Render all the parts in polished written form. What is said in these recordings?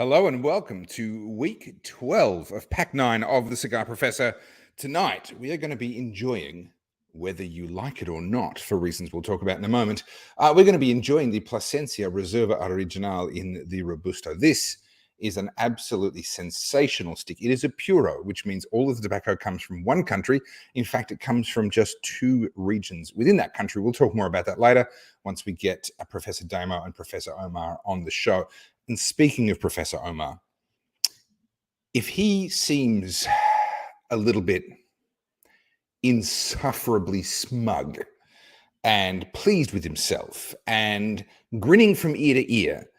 Hello and welcome to week 12 of Pack 9 of the Cigar Professor. Tonight, we are going to be enjoying, whether you like it or not, for reasons we'll talk about in a moment, we're going to be enjoying the Plasencia Reserva Original in the Robusto. This is an absolutely sensational stick. It is a Puro, which means all of the tobacco comes from one country. In fact, it comes from just two regions within that country. We'll talk more about that later once we get Professor Damo and Professor Omar on the show. And speaking of Professor Omar, if he seems a little bit insufferably smug and pleased with himself and grinning from ear to ear,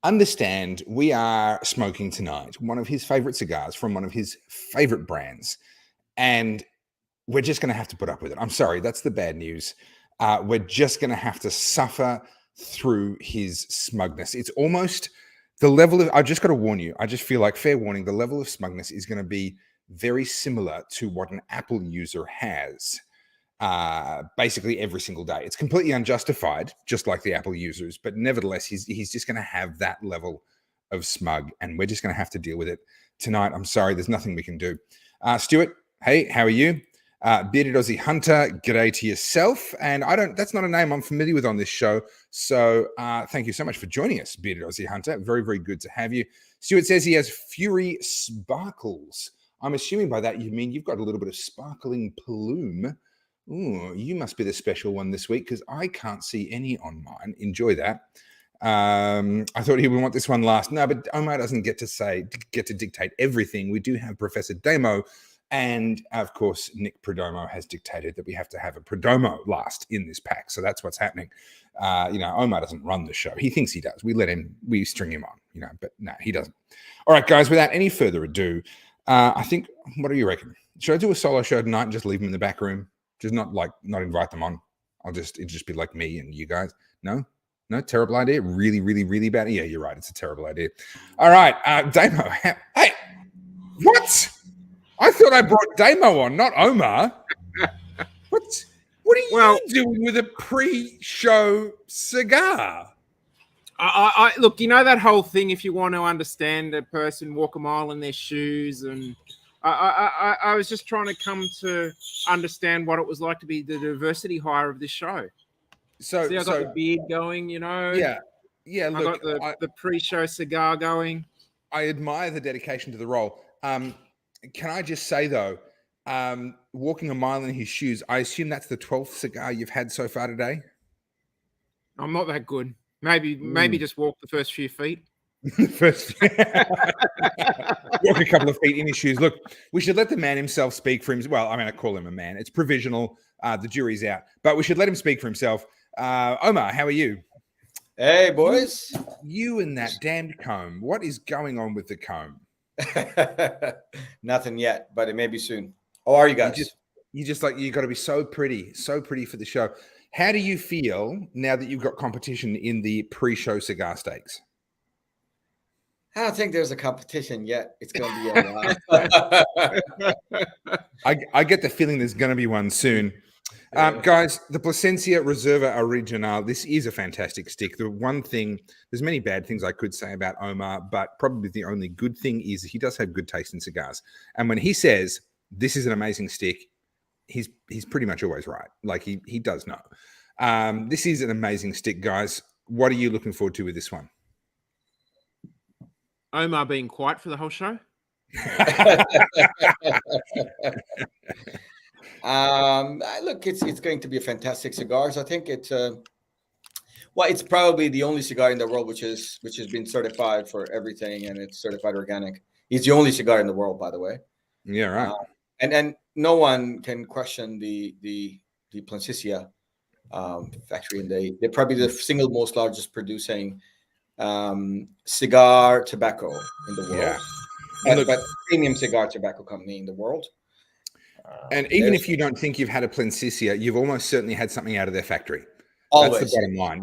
understand we are smoking tonight one of his favorite cigars from one of his favorite brands. And we're just going to have to put up with it. I'm sorry, that's the bad news. We're just going to have to suffer through his smugness. It's almost the level of, I've just got to warn you, I just feel like, fair warning, the level of smugness is going to be very similar to what an Apple user has basically every single day. It's completely unjustified, just like the Apple users, but nevertheless, he's just going to have that level of smug, and we're just going to have to deal with it tonight. I'm sorry, there's nothing we can do. Stuart, hey, how are you? Bearded Aussie Hunter, g'day to yourself. And that's not a name I'm familiar with on this show. So thank you so much for joining us, Bearded Aussie Hunter. Very, very good to have you. Stuart says he has Fury Sparkles. I'm assuming by that you mean you've got a little bit of sparkling plume. Ooh, you must be the special one this week because I can't see any on mine. Enjoy that. I thought he would want this one last. No, but Omar doesn't get to dictate everything. We do have Professor Damo. And of course, Nick Perdomo has dictated that we have to have a Perdomo last in this pack. So that's what's happening. Omar doesn't run the show. He thinks he does. We string him on, but no, he doesn't. All right, guys, without any further ado, I think, what do you reckon? Should I do a solo show tonight and just leave them in the back room? Just not invite them on. It'll just be like me and you guys. No, terrible idea. Really, really, really bad. Yeah, you're right. It's a terrible idea. All right, Damo. Hey, what? I thought I brought Damo on, not Omar. What are you doing with a pre-show cigar? I look, that whole thing, if you want to understand a person, walk a mile in their shoes, and I was just trying to come to understand what it was like to be the diversity hire of this show. See, I got the beard going, Yeah. I got the pre-show cigar going. I admire the dedication to the role. Can I just say, though, walking a mile in his shoes, I assume that's the 12th cigar you've had so far today? I'm not that good. Maybe just walk the first few feet. Walk a couple of feet in his shoes. Look, we should let the man himself speak for himself. Well, I mean, I call him a man. It's provisional. The jury's out. But we should let him speak for himself. Omar, how are you? Hey, boys. You and that damned comb. What is going on with the comb? Nothing yet, but it may be soon. How are you guys? You got to be so pretty for the show. How do you feel now that you've got competition in the pre-show cigar stakes? I don't think there's a competition yet. It's going to be a while. I get the feeling there's going to be one soon. Guys, the Plasencia Reserva Original, this is a fantastic stick. The one thing, there's many bad things I could say about Omar, but probably the only good thing is he does have good taste in cigars. And when he says this is an amazing stick, he's pretty much always right. Like he does know. This is an amazing stick, guys. What are you looking forward to with this one? Omar being quiet for the whole show? Look, it's going to be a fantastic cigar. I think it's probably the only cigar in the world which has been certified for everything, and it's certified organic. It's the only cigar in the world, by the way. Yeah, right. And no one can question the Plasencia factory, and they're probably the single most largest producing cigar tobacco in the world. Yeah. But premium cigar tobacco company in the world. And even if you don't think you've had a Plasencia, you've almost certainly had something out of their factory. Always. That's the bottom line,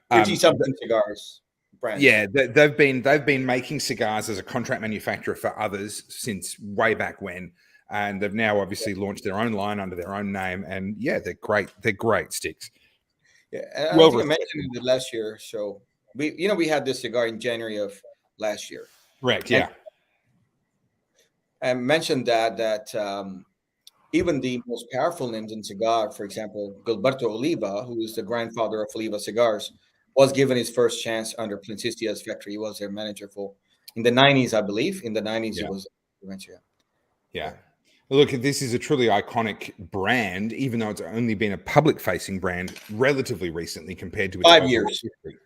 50-something cigars brand. Yeah, they've been making cigars as a contract manufacturer for others since way back when, and they've now obviously launched their own line under their own name. And yeah, they're great. They're great sticks. Yeah, and I think I mentioned it last year. So we had this cigar in January of last year. Correct. Yeah. And mentioned that even the most powerful names in cigar, for example, Gilberto Oliva, who is the grandfather of Oliva Cigars, was given his first chance under Plasencia's factory. He was their manager for in the 90s, I believe. In the 90s, he was manager. Yeah. Look, this is a truly iconic brand, even though it's only been a public-facing brand relatively recently compared to its 5 years. history.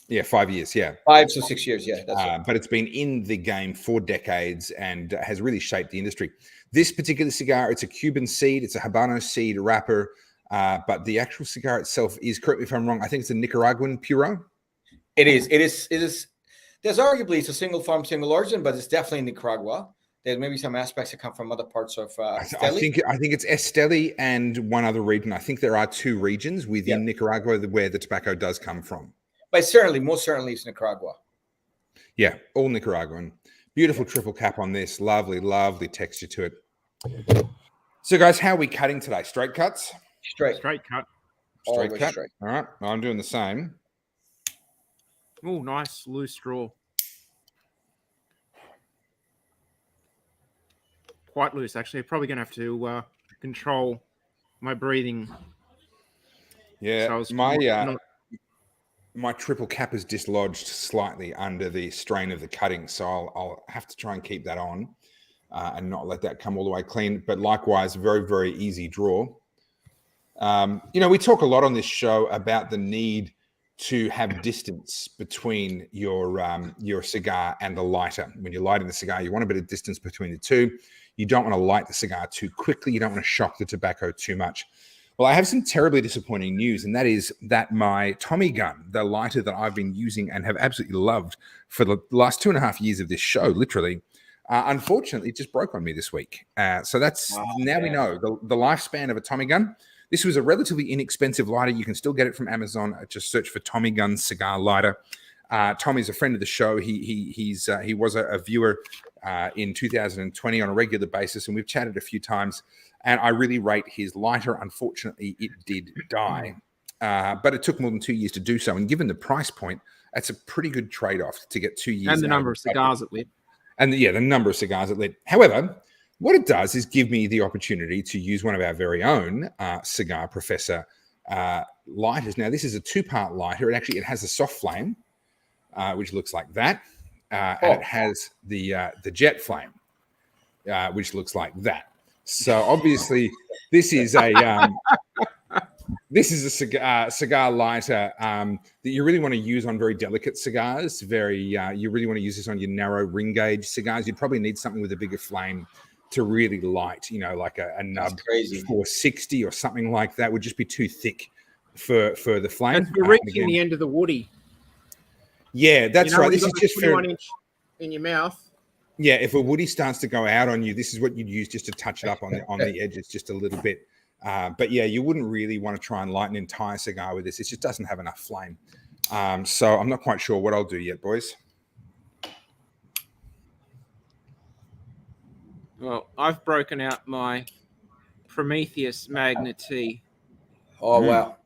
Yeah, 5 years. Yeah, 5 to 6 years. Yeah, that's right. but it's been in the game for decades and has really shaped the industry. This particular cigar, it's a Cuban seed, it's a Habano seed wrapper, but the actual cigar itself is, correct me if I'm wrong, I think it's a Nicaraguan Puro. It is. There's arguably it's a single farm, single origin, but it's definitely Nicaragua. There's maybe some aspects that come from other parts of I think it's Esteli and one other region. I think there are 2 regions within Nicaragua where the tobacco does come from. But certainly, most certainly, it's Nicaragua. Yeah, all Nicaraguan. Beautiful triple cap on this. Lovely, lovely texture to it. So, guys, how are we cutting today? Straight cuts? Straight cut. Straight cut. Straight. All right, I'm doing the same. Oh, nice loose straw. Quite loose, actually. Probably going to have to control my breathing. Yeah, so my triple cap is dislodged slightly under the strain of the cutting, so I'll have to try and keep that on and not let that come all the way clean. But likewise, very, very easy draw. We talk a lot on this show about the need to have distance between your cigar and the lighter. When you're lighting the cigar, you want a bit of distance between the two. You don't want to light the cigar too quickly. You don't want to shock the tobacco too much. Well, I have some terribly disappointing news, and that is that my Tommy gun, the lighter that I've been using and have absolutely loved for the last 2.5 years of this show, literally, unfortunately, it just broke on me this week. So that's now we know the lifespan of a Tommy gun. This was a relatively inexpensive lighter. You can still get it from Amazon. Just search for Tommy Gun cigar lighter. Tommy's a friend of the show. He was a viewer in 2020 on a regular basis, and we've chatted a few times. And I really rate his lighter. Unfortunately, it did die, but it took more than 2 years to do so. And given the price point, that's a pretty good trade-off to get 2 years. And the number of cigars it lit. And the number of cigars it lit. However, what it does is give me the opportunity to use one of our very own Cigar Professor lighters. Now, this is a 2-part lighter. It has a soft flame, which looks like that, and it has the jet flame, which looks like that. So obviously, this is a cigar lighter that you really want to use on very delicate cigars. You really want to use this on your narrow ring gauge cigars. You'd probably need something with a bigger flame to really light. Like a nub 460 or something like that would just be too thick for the flame. And you're reaching the end of the woody. Yeah, that's right. This is just for 21 inch in your mouth. Yeah, if a woody starts to go out on you, this is what you'd use just to touch it up on the edges just a little bit. But yeah, you wouldn't really want to try and light an entire cigar with this. It just doesn't have enough flame. So I'm not quite sure what I'll do yet, boys. Well, I've broken out my Prometheus Magna T. Oh, wow.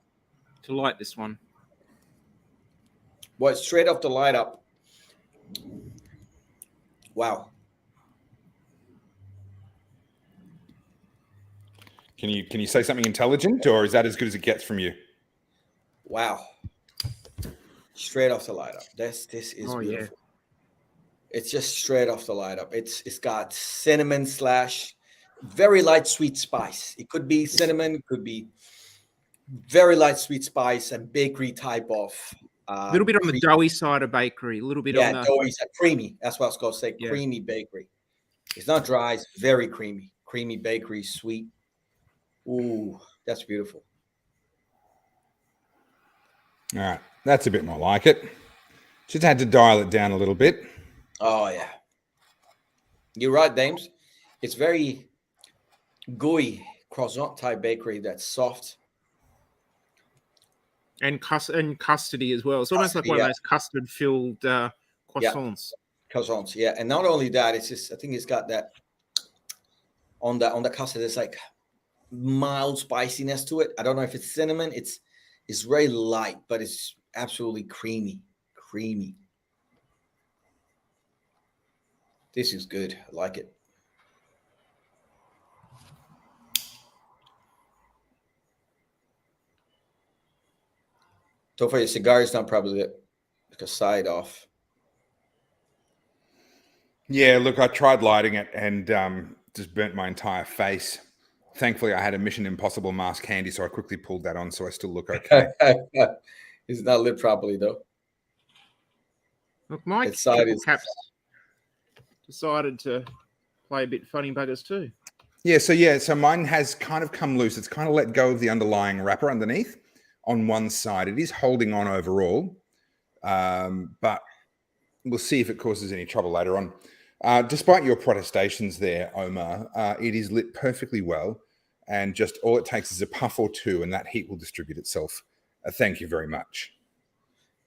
To light this one. Well, straight off the light up. Wow. Can you say something intelligent, or is that as good as it gets from you? Wow. Straight off the light up. This is beautiful. Yeah. It's just straight off the light up. It's got cinnamon / very light sweet spice. It could be cinnamon, it could be very light sweet spice and bakery type of a little bit on the doughy side of bakery, a little bit on the doughy side, creamy. That's what I was going to say. Yeah. Creamy bakery. It's not dry, it's very creamy. Creamy bakery, sweet. Ooh, that's beautiful. All right, that's a bit more like it. Just had to dial it down a little bit. Oh, yeah. You're right, Dames. It's very gooey, croissant type bakery that's soft. And custody as well. It's almost like one of those custard-filled croissants. Croissants, yeah. And not only that, it's just, I think it's got that on the custard, it's like mild spiciness to it. I don't know if it's cinnamon. It's very light, but it's absolutely creamy. This is good. I like it. So far, your cigar is not probably like a side off. Yeah, look, I tried lighting it and just burnt my entire face. Thankfully, I had a Mission Impossible mask handy, so I quickly pulled that on, so I still look okay. It's not lit properly, though. Look, my Its side triple is- caps decided to play a bit funny buggers too. So mine has kind of come loose. It's kind of let go of the underlying wrapper underneath on one side. It is holding on overall, but we'll see if it causes any trouble later on. Despite your protestations there, Omar, it is lit perfectly well, and just all it takes is a puff or two, and that heat will distribute itself. Thank you very much.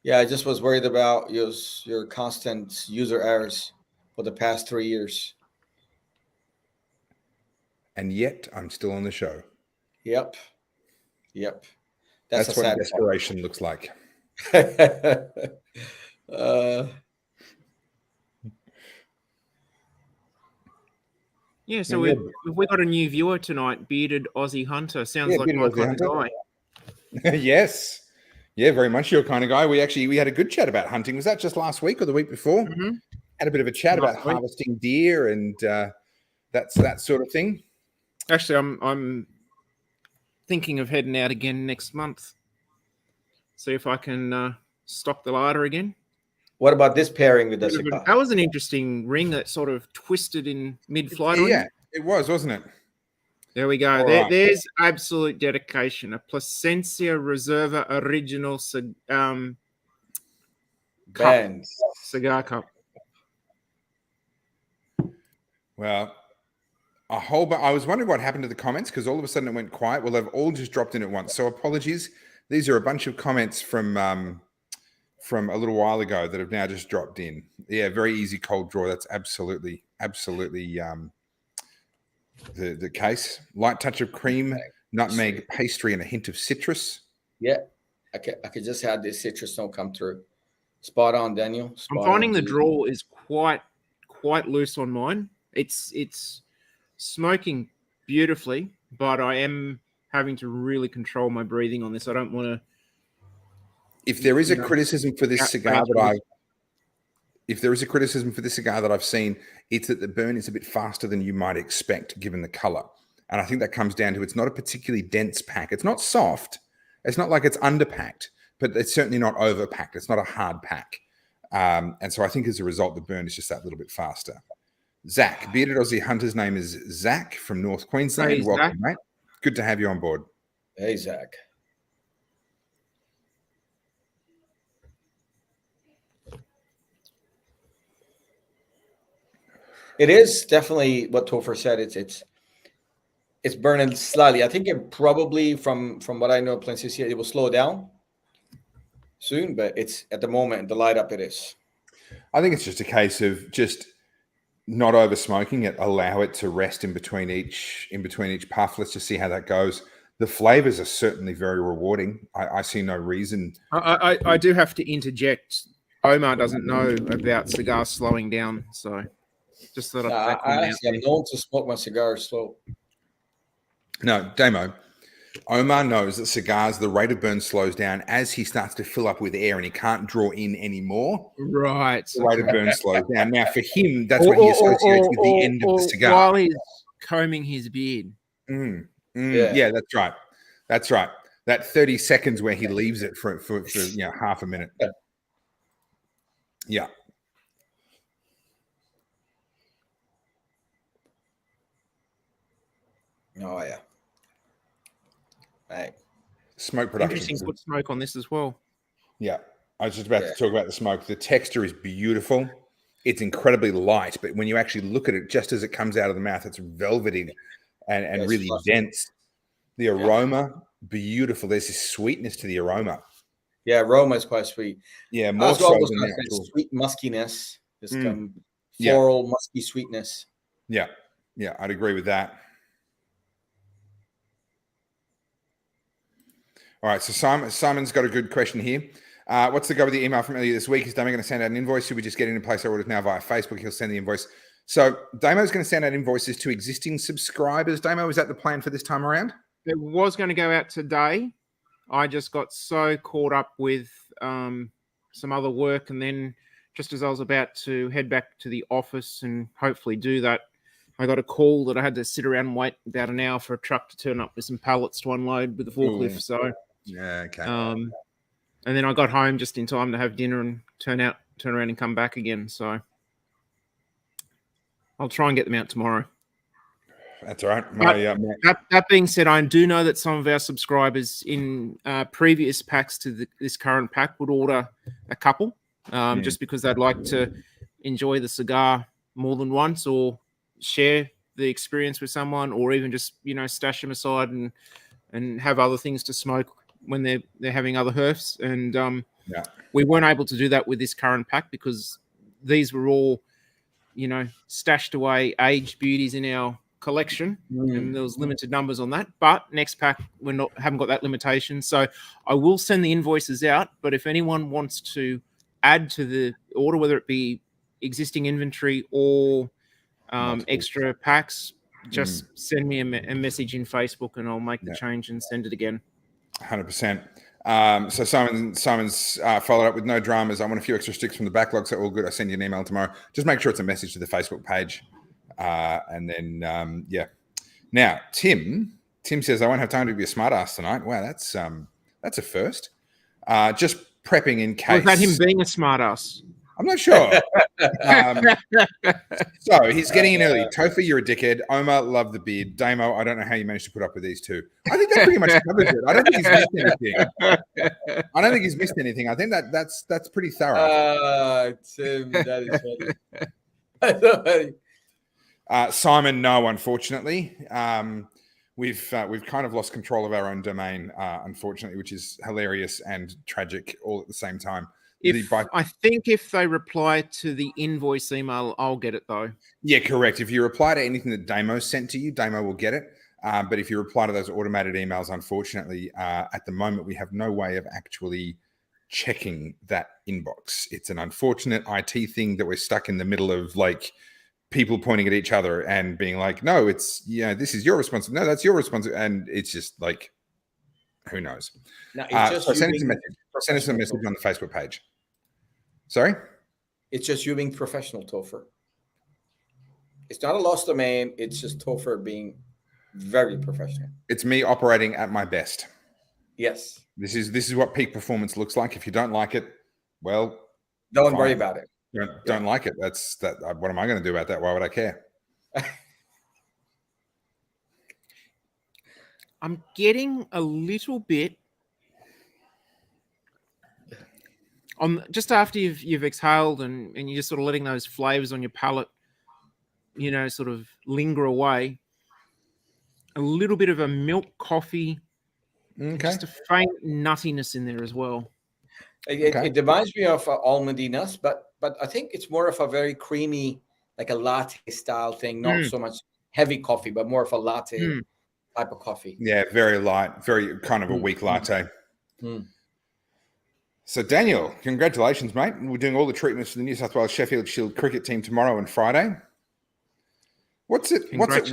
Yeah, I just was worried about your constant user errors for the past 3 years. And yet, I'm still on the show. Yep. That's a what sad desperation looks like. Yeah, so we got a new viewer tonight, Bearded Aussie Hunter. Sounds like my kind of guy. Yes. Yeah, very much your kind of guy. We had a good chat about hunting. Was that just last week or the week before? Mm-hmm. Had a bit of a chat about harvesting deer and that sort of thing. Actually, I'm thinking of heading out again next month. See if I can stock the larder again. What about this pairing with the cigar? That was an interesting ring that sort of twisted in mid-flight. Yeah, it was, wasn't it? There we go. There's absolute dedication. A Plasencia Reserva original cigar cup. Well, I was wondering what happened to the comments because all of a sudden it went quiet. Well, they've all just dropped in at once. So apologies. These are a bunch of comments from a little while ago that have now just dropped in. Yeah, very easy cold draw. That's absolutely the case. Light touch of cream, nutmeg, pastry, and a hint of citrus. Yeah, I could just have this citrus note come through. Spot on, Daniel. I'm finding the draw is quite loose on mine. It's smoking beautifully, but I am having to really control my breathing on this. I don't want to. If there is a criticism for this cigar that I've seen, it's that the burn is a bit faster than you might expect given the color. And I think that comes down to it's not a particularly dense pack. It's not soft. It's not like it's underpacked, but it's certainly not overpacked. It's not a hard pack. And so I think as a result, the burn is just that little bit faster. Zach, Bearded Aussie Hunter's name is Zach from North Queensland. Hey, welcome, Zach. mate. Good to have you on board. Hey, Zach. It is definitely what Topher said. It's burning slightly. I think it probably from what I know, Plasencia, it will slow down soon, but it's at the moment the light up it is. I think it's just a case of just not over smoking it. Allow it to rest in between each puff. Let's just see how that goes. The flavors are certainly very rewarding. I see no reason. I do have to interject. Omar doesn't know about cigars slowing down, so just thought I actually am known to smoke my cigars slow. No, Damo. Omar knows that cigars, the rate of burn slows down as he starts to fill up with air and he can't draw in anymore. Right. The rate of burn slows down. Now, for him, that's what he associates with the end of the cigar. While he's combing his beard. Yeah, that's right. That's right. That 30 seconds where he leaves it for half a minute. Yeah. Oh, yeah. Right. Smoke production. Interesting put smoke on this as well. Yeah. I was just about to talk about the smoke. The texture is beautiful. It's incredibly light, but when you actually look at it, just as it comes out of the mouth, it's velvety and really fluffy. dense. The aroma, beautiful. There's this sweetness to the aroma. Yeah, aroma is quite sweet. Yeah, more so than the actual... sweet muskiness. This floral, musky sweetness. Yeah, I'd agree with that. All right, so Simon's got a good question here. What's the go with the email from earlier this week? Is Damo going to send out an invoice? Should we just get it in place our orders now via Facebook? He'll send the invoice So Damo's going to send out invoices to existing subscribers. Damo, is that the plan for this time around? It was going to go out today. I just got so caught up with some other work, and then just as I was about to head back to the office and hopefully do that, I got a call that I had to sit around and wait about an hour for a truck to turn up with some pallets to unload with the forklift. Ooh. So, yeah, okay. And then I got home just in time to have dinner and turn around and come back again. So I'll try and get them out tomorrow. That's all right. That being said, I do know that some of our subscribers in previous packs to this current pack would order a couple, just because they'd like to enjoy the cigar more than once, or share the experience with someone, or even just stash them aside and have other things to smoke when they're having other herfs. And we weren't able to do that with this current pack because these were all stashed away aged beauties in our collection, and there was limited numbers on that. But next pack haven't got that limitation, so I will send the invoices out. But if anyone wants to add to the order, whether it be existing inventory or extra packs, just send me a message in Facebook and I'll make the change and send it again. 100%. So Simon's followed up with no dramas. I want a few extra sticks from the backlog, so all good. I'll send you an email tomorrow. Just make sure it's a message to the Facebook page. And then, Now, Tim says, I won't have time to be a smartass tonight. Wow, that's a first. Just prepping in case. Was that him being a smartass? I'm not sure. So he's getting in early. Topher, you're a dickhead. Omar, love the beard. Damo, I don't know how you managed to put up with these two. I think that pretty much covers it. I don't think he's missed anything. I think that's pretty thorough. Tim, that is funny. Simon, no, unfortunately. We've kind of lost control of our own domain, unfortunately, which is hilarious and tragic all at the same time. I think if they reply to the invoice email, I'll get it though. Yeah, correct. If you reply to anything that Damo sent to you, Damo will get it. But if you reply to those automated emails, unfortunately, at the moment, we have no way of actually checking that inbox. It's an unfortunate IT thing that we're stuck in the middle of, like, people pointing at each other and being like, no, it's, this is your responsibility. No, that's your responsibility. And it's just like, who knows? No, it's just send us a message on the Facebook page. Sorry? It's just you being professional, Topher. It's not a lost domain. It's just Topher being very professional. It's me operating at my best. Yes. This is what peak performance looks like. If you don't like it, well, don't worry about it. Don't like it. That's that. What am I going to do about that? Why would I care? I'm getting a little bit on just after you've exhaled and you're just sort of letting those flavors on your palate, sort of linger away. A little bit of a milk coffee, just a faint nuttiness in there as well. It reminds me of almondy nuts, but I think it's more of a very creamy, like a latte style thing. Not so much heavy coffee, but more of a latte type of coffee. Yeah, very light, very kind of a weak latte. So Daniel, congratulations, mate. We're doing all the treatments for the New South Wales Sheffield Shield cricket team tomorrow and Friday. What's it worth,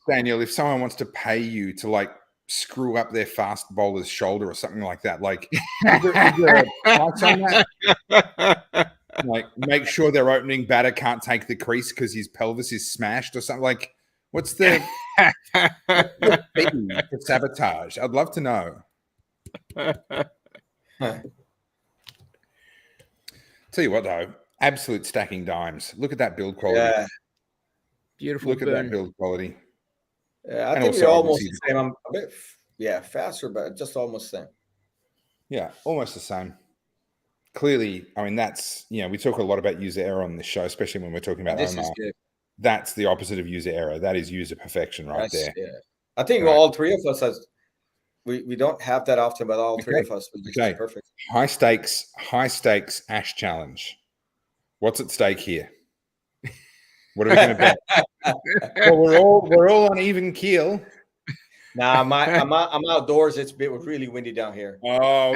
Daniel, if someone wants to pay you to, like, screw up their fast bowler's shoulder or something like that? Like, is there a price on that? Like, make sure their opening batter can't take the crease because his pelvis is smashed or something. Like, what's the fee for sabotage? I'd love to know. Tell you what, though, absolute stacking dimes. Look at that build quality. Yeah. Beautiful. Look at that build quality. Yeah, I think we're almost the same. I'm a bit, faster, but just almost the same. Yeah, almost the same. Clearly, I mean, that's, we talk a lot about user error on this show, especially when we're talking about Omar. That's the opposite of user error. That is user perfection there. Yeah. I think all three of us we don't have that often, but all three of us we just perfect. High stakes ash challenge. What's at stake here? What are we going to bet? Well, we're all on even keel. Nah, I'm outdoors. It's really windy down here. Oh,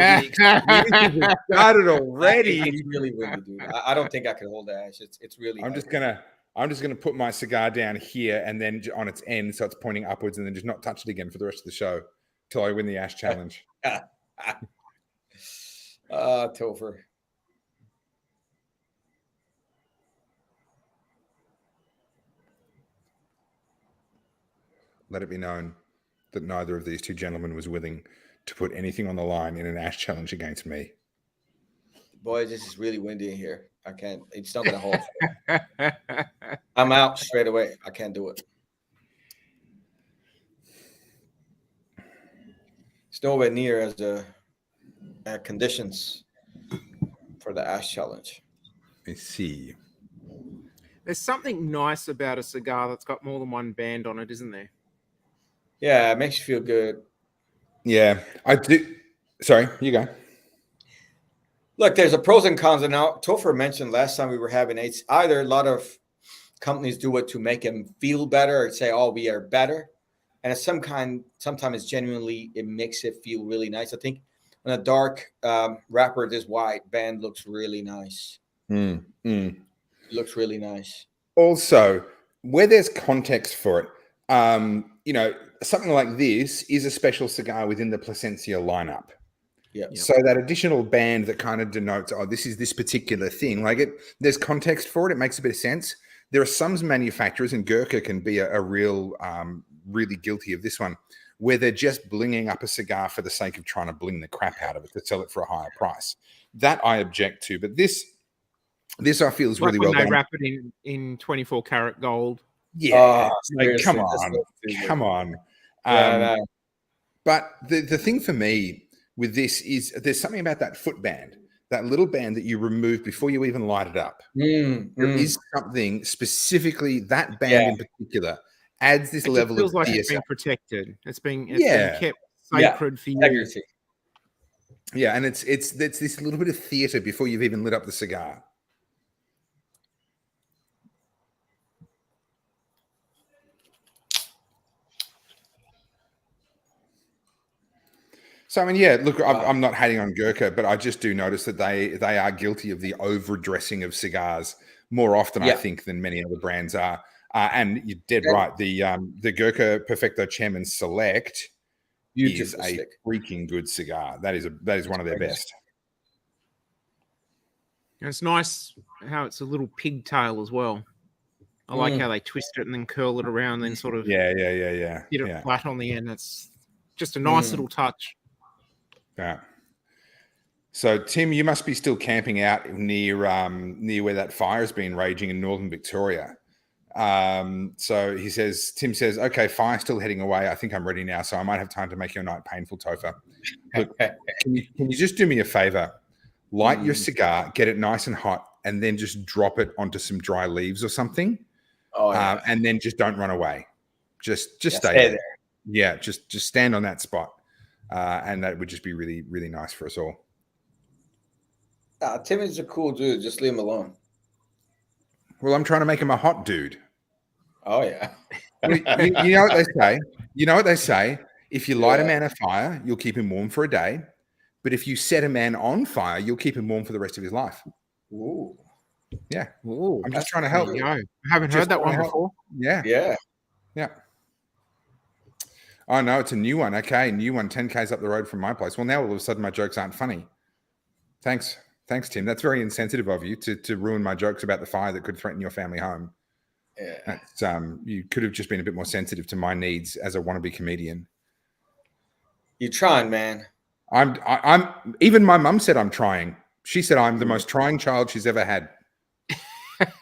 started already. It's really windy, dude. I don't think I can hold the ash. It's really. I'm just I'm just going to put my cigar down here and then on its end so it's pointing upwards and then just not touch it again for the rest of the show till I win the Ash Challenge. Topher. Let it be known that neither of these two gentlemen was willing to put anything on the line in an Ash Challenge against me. Boy, this is really windy in here. I can't. It's not going to hold. I'm out straight away. I can't do it. It's nowhere near as the conditions for the Ash Challenge. Let me see. There's something nice about a cigar that's got more than one band on it, isn't there? Yeah, it makes you feel good. Yeah, I do. Sorry, you go. Look, there's a pros and cons. And now Topher mentioned last time we were having it's either a lot of companies do it to make them feel better or say, oh, we are better. And it's sometimes genuinely, it makes it feel really nice. I think on a dark wrapper, this white band looks really nice. It looks really nice. Also, where there's context for it, something like this is a special cigar within the Plasencia lineup. Yeah. So that additional band that kind of denotes, oh, this is this particular thing. There's context for it. It makes a bit of sense. There are some manufacturers, and Gurkha can be a real, really guilty of this one, where they're just blinging up a cigar for the sake of trying to bling the crap out of it to sell it for a higher price. That I object to. But this I feel is really well done. They wrap it in 24 karat gold. Yeah, come on. No. But the thing for me with this is there's something about that foot band, that little band that you remove before you even light it up. There is something specifically, that band in particular adds this level feels of like it's been protected. It's been kept sacred for you. Yeah, and it's this little bit of theater before you've even lit up the cigar. So, look, I'm not hating on Gurkha, but I just do notice that they are guilty of the overdressing of cigars more often, I think, than many other brands are. And you're dead right. The Gurkha Perfecto Chairman Select is a freaking good cigar. That is one of their best. And it's nice how it's a little pigtail as well. I like how they twist it and then curl it around, then sort of get it flat on the end. That's just a nice little touch. Yeah. So, Tim, you must be still camping out near where that fire has been raging in northern Victoria. So Tim says, okay, fire's still heading away. I think I'm ready now, so I might have time to make your night painful, Topher. Look, can you just do me a favor? Light your cigar, get it nice and hot, and then just drop it onto some dry leaves or something. And then just don't run away. Just stay there. Yeah, just stand on that spot. And that would just be really, really nice for us all. Tim is a cool dude. Just leave him alone. Well, I'm trying to make him a hot dude. Oh, yeah. You know what they say? You know what they say? If you light a man a fire, you'll keep him warm for a day. But if you set a man on fire, you'll keep him warm for the rest of his life. Ooh. Yeah. Ooh, I'm just trying to help. I haven't heard that one before. Yeah. Yeah. Oh, no, it's a new one. Okay, new one, 10 Ks up the road from my place. Well, now all of a sudden my jokes aren't funny. Thanks, Tim. That's very insensitive of you to ruin my jokes about the fire that could threaten your family home. Yeah. You could have just been a bit more sensitive to my needs as a wannabe comedian. You're trying, man. I'm even my mum said I'm trying. She said I'm the most trying child she's ever had.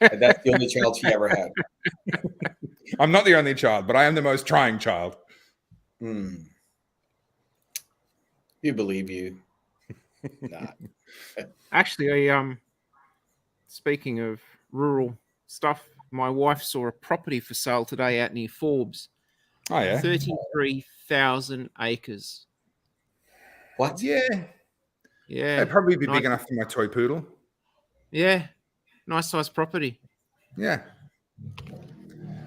That's the only child she ever had. I'm not the only child, but I am the most trying child. You believe you. Nah. Actually, speaking of rural stuff, my wife saw a property for sale today out near Forbes. Oh, yeah. 33,000 acres. What? Yeah. It'd probably be big enough for my toy poodle. Yeah. Nice size property. Yeah.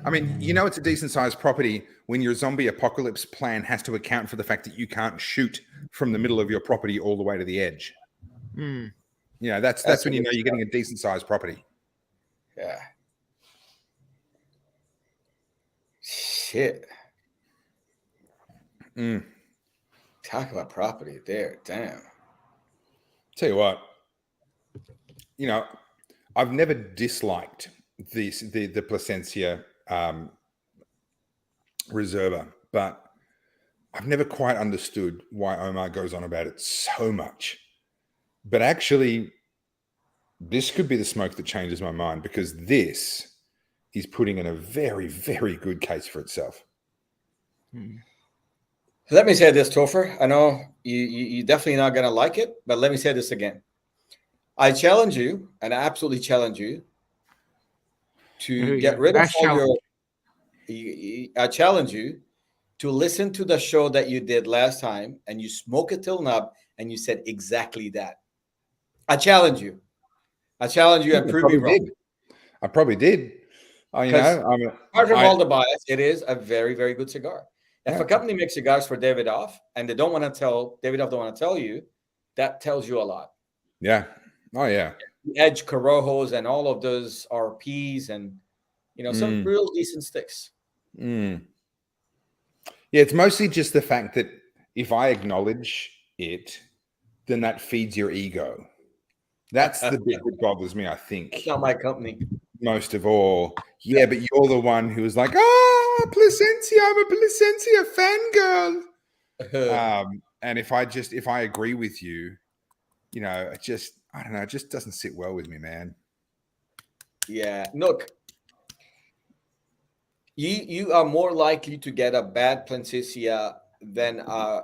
I mean, it's a decent sized property when your zombie apocalypse plan has to account for the fact that you can't shoot from the middle of your property all the way to the edge. That's when you know you're getting a decent sized property. Yeah. shit. Mm. Talk about property there. Damn. Tell you what, I've never disliked the Plasencia Reserva, but I've never quite understood why Omar goes on about it so much. But actually, this could be the smoke that changes my mind, because this is putting in a very, very good case for itself. Let me say this, Topher. I know you're definitely not going to like it, but let me say this again. I challenge you, and I absolutely challenge you, to get rid of all your... I challenge you to listen to the show that you did last time, and you smoke it till nub, and you said exactly that. I challenge you. And prove me wrong. I probably did. Apart from all the bias, it is a very, very good cigar. If a company makes cigars for Davidoff and they don't want to tell Davidoff, don't want to tell you, that tells you a lot. Yeah. Oh yeah. Edge Corojos and all of those RPs and some real decent sticks. Yeah, it's mostly just the fact that if I acknowledge it, then that feeds your ego. That's the bit that bothers me, I think. It's not my company. Most of all. Yeah, but you're the one who was like, Plasencia, I'm a Plasencia fangirl. And if I agree with you, I don't know, it just doesn't sit well with me, man. Yeah, look, you are more likely to get a bad Plasencia than a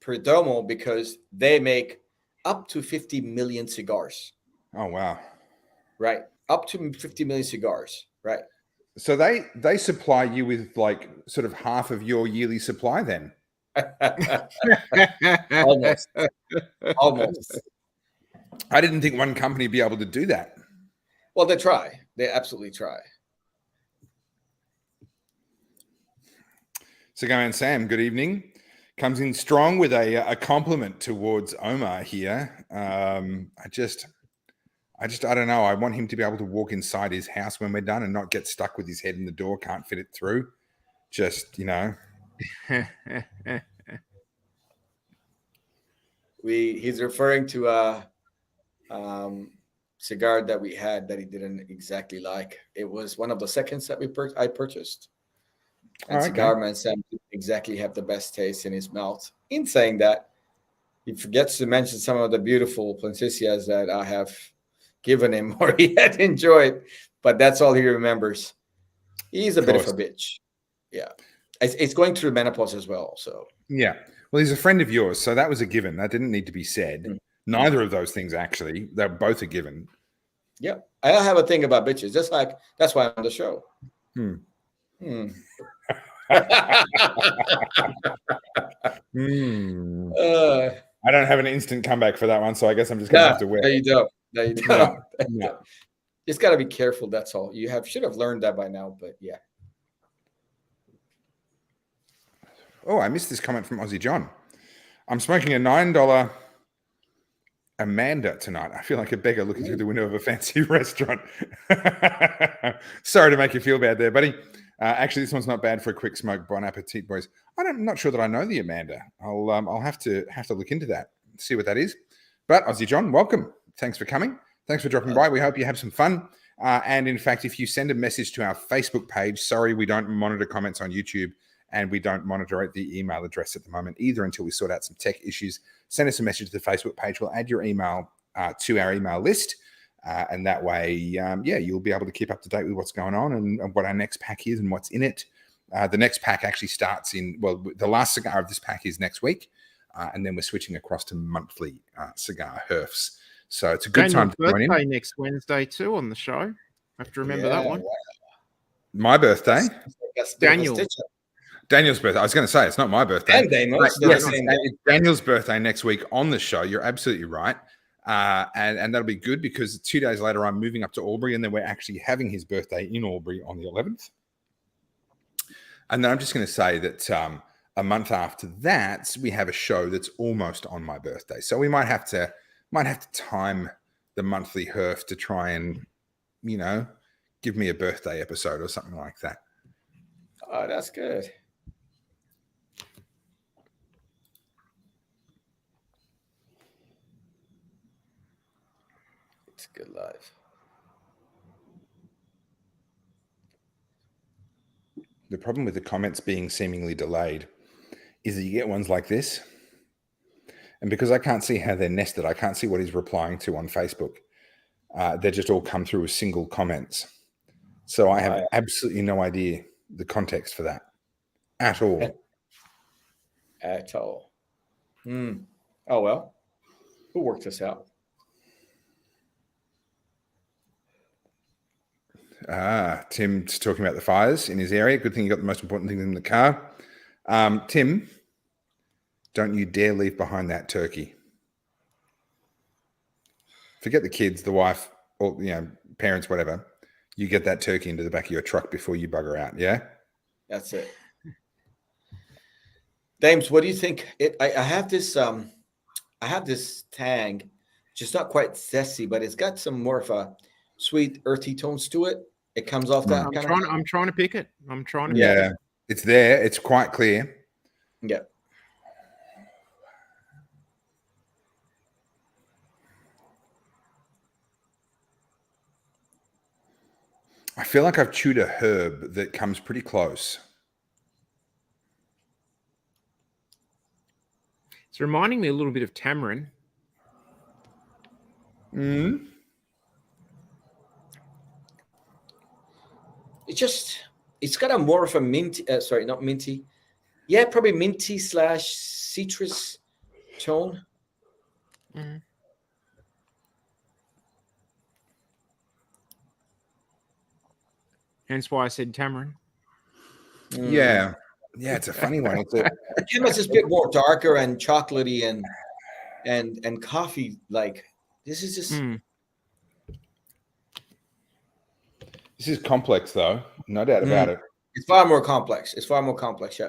Perdomo, because they make up to 50 million cigars. Oh, wow. Right. Up to 50 million cigars. Right. So they supply you with like sort of half of your yearly supply then? Almost. I didn't think one company would be able to do that. Well, they try. They absolutely try. Cigar Man Sam, good evening. Comes in strong with a compliment towards Omar here. I don't know. I want him to be able to walk inside his house when we're done and not get stuck with his head in the door, can't fit it through. Just, He's referring to a cigar that we had that he didn't exactly like. It was one of the seconds that I purchased. And Cigar Man Sam didn't exactly have the best taste in his mouth. In saying that, he forgets to mention some of the beautiful Plasencias that I have given him or he had enjoyed, but that's all he remembers. He's a bit of a bitch. Yeah. It's going through menopause as well. So yeah. Well, he's a friend of yours, so that was a given. That didn't need to be said. Neither of those things, actually. They're both a given. Yeah. I have a thing about bitches. Just like that's why I'm on the show. I don't have an instant comeback for that one, so I guess I'm just going to have to wait. No, you don't. No. Just got to be careful, that's all. You should have learned that by now, but yeah. Oh, I missed this comment from Aussie John. I'm smoking a $9 Amanda tonight. I feel like a beggar looking through the window of a fancy restaurant. Sorry to make you feel bad there, buddy. Actually, this one's not bad for a quick smoke. Bon appetit, boys. I'm not sure that I know the Amanda. I'll have to look into that, see what that is. But Aussie John, welcome. Thanks for coming. Thanks for dropping by. We hope you have some fun. And in fact, if you send a message to our Facebook page, sorry, we don't monitor comments on YouTube, and we don't monitor the email address at the moment either until we sort out some tech issues. Send us a message to the Facebook page. We'll add your email to our email list. And that way, you'll be able to keep up to date with what's going on and what our next pack is and what's in it. The next pack actually starts the last cigar of this pack is next week. And then we're switching across to monthly cigar herfs. So it's a good time to join in. Birthday next Wednesday too on the show. I have to remember that one. Wow. My birthday? Daniel's birthday. I was going to say, it's not my birthday. And Daniel's. Yes, it's Daniel's birthday next week on the show. You're absolutely right. And that'll be good because 2 days later, I'm moving up to Albury, and then we're actually having his birthday in Albury on the 11th. And then I'm just going to say that a month after that, we have a show that's almost on my birthday. So we might have to time the monthly herf to try and, give me a birthday episode or something like that. Oh, that's good. It's good life. The problem with the comments being seemingly delayed is that you get ones like this. And because I can't see how they're nested, I can't see what he's replying to on Facebook. They just all come through as single comments. So I have absolutely no idea the context for that at all. At all. Oh, well. We'll work this out. Tim's talking about the fires in his area. Good thing you got the most important thing in the car. Tim, don't you dare leave behind that turkey. Forget the kids, the wife, or parents, whatever. You get that turkey into the back of your truck before you bugger out. Yeah, that's it. Dames, what do you think? I have this. I have this tang, just not quite zesty, but it's got some more of a sweet, earthy tones to it. It comes off that. I'm trying to pick it. Yeah, it's there. It's quite clear. Yeah. I feel like I've chewed a herb that comes pretty close. It's reminding me a little bit of tamarind. It's got a more of a minty, sorry, not minty. Yeah, probably minty / citrus tone. Hence why I said tamarind. Yeah, it's a funny one. It's a bit more darker and chocolatey and coffee like. This is just. This is complex, though, no doubt about it. It's far more complex. Yeah.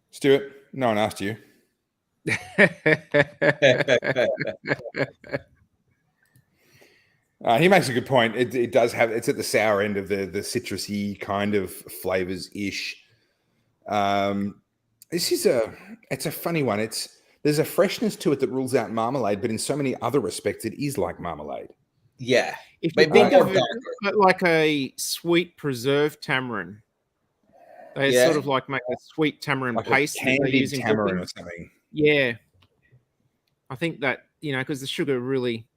Stuart, no one asked you. He makes a good point. It does have. It's at the sour end of the citrusy kind of flavors ish. It's a funny one. There's a freshness to it that rules out marmalade, but in so many other respects, it is like marmalade. Yeah, if you think of it like a sweet preserved tamarind, they sort of like make a sweet tamarind like paste. Candied tamarind or something. Yeah, I think that because the sugar really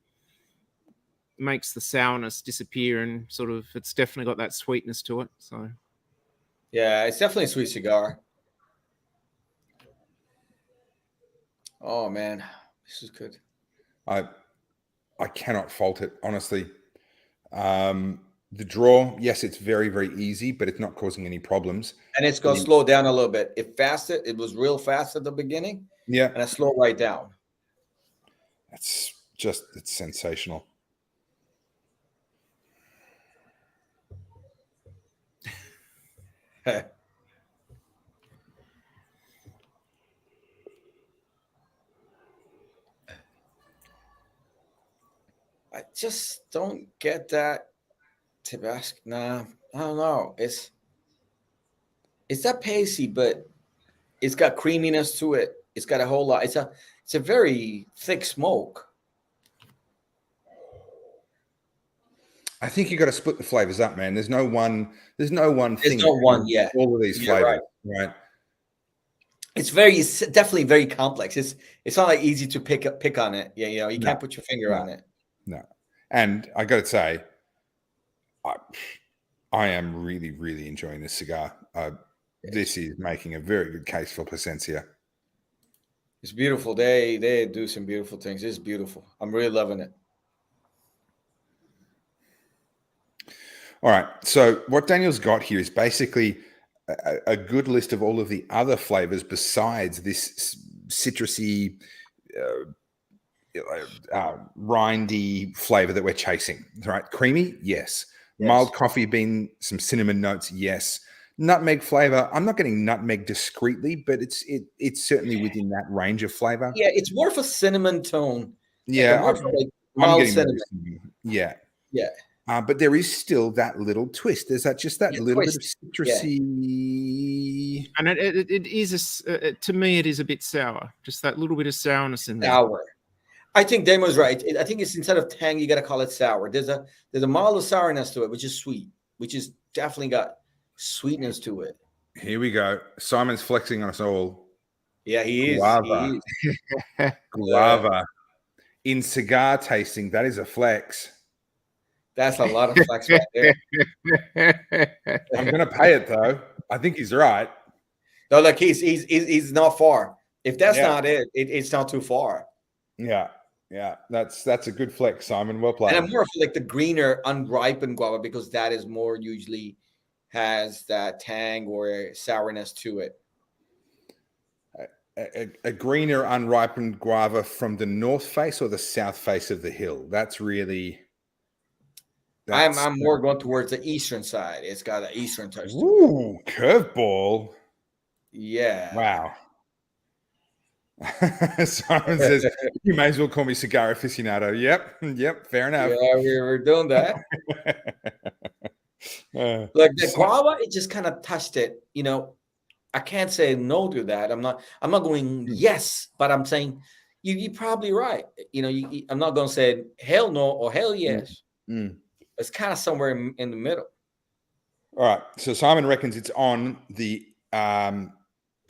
makes the sourness disappear, and sort of it's definitely got that sweetness to it. So yeah, it's definitely a sweet cigar. Oh man, this is good. I cannot fault it, honestly. The draw, yes, it's very, very easy, but it's not causing any problems. And it's going to slow down a little bit. It was real fast at the beginning. Yeah. And it slowed right down. It's sensational. I just don't get that Tabasco. Nah, I don't know. It's that pacey, but it's got creaminess to it. It's got a whole lot. It's a very thick smoke. I think you got to split the flavors up, man. There's no one thing. There's no one, yeah. All of these flavors, right? It's definitely very complex. It's not like easy to pick on it. Yeah, you can't put your finger on it. No. And I got to say, I am really, really enjoying this cigar. This is making a very good case for Plasencia. It's beautiful. They do some beautiful things. It's beautiful. I'm really loving it. All right. So what Daniel's got here is basically a good list of all of the other flavors besides this citrusy, rindy flavor that we're chasing. Right? Creamy, yes. Mild coffee bean, some cinnamon notes, yes. Nutmeg flavor. I'm not getting nutmeg discreetly, but it's certainly within that range of flavor. Yeah, it's more of a cinnamon tone. Yeah, like Mild getting cinnamon. yeah. Yeah. But there is still that little twist. There's that little bit of citrusy. And it is to me, it is a bit sour. Just that little bit of sourness in there. Sour. I think Damo's right. I think it's instead of tang, you got to call it sour. There's a mild sourness to it, which is sweet, which is definitely got sweetness to it. Here we go. Simon's flexing on us all. Yeah, he is. Guava. He is. Guava. In cigar tasting, that is a flex. That's a lot of flex right there. I'm going to pay it, though. I think he's right. No, look, he's not far. If that's not it's not too far. Yeah. Yeah, that's a good flex, Simon. Well played. And I'm more of like the greener, unripened guava because that is more usually has that tang or sourness to it. A greener, unripened guava from the north face or the south face of the hill. That's really. I'm more going towards the eastern side. It's got an eastern touch. Ooh, curveball. Yeah. Wow. Simon says, you may as well call me cigar aficionado. Yep, fair enough. Yeah, we're doing that. Like the guava, it just kind of touched it. You know, I can't say no to that. I'm not going yes, but I'm saying you're probably right. You know, I'm not going to say hell no or hell yes. It's kind of somewhere in the middle. All right. So Simon reckons it's on the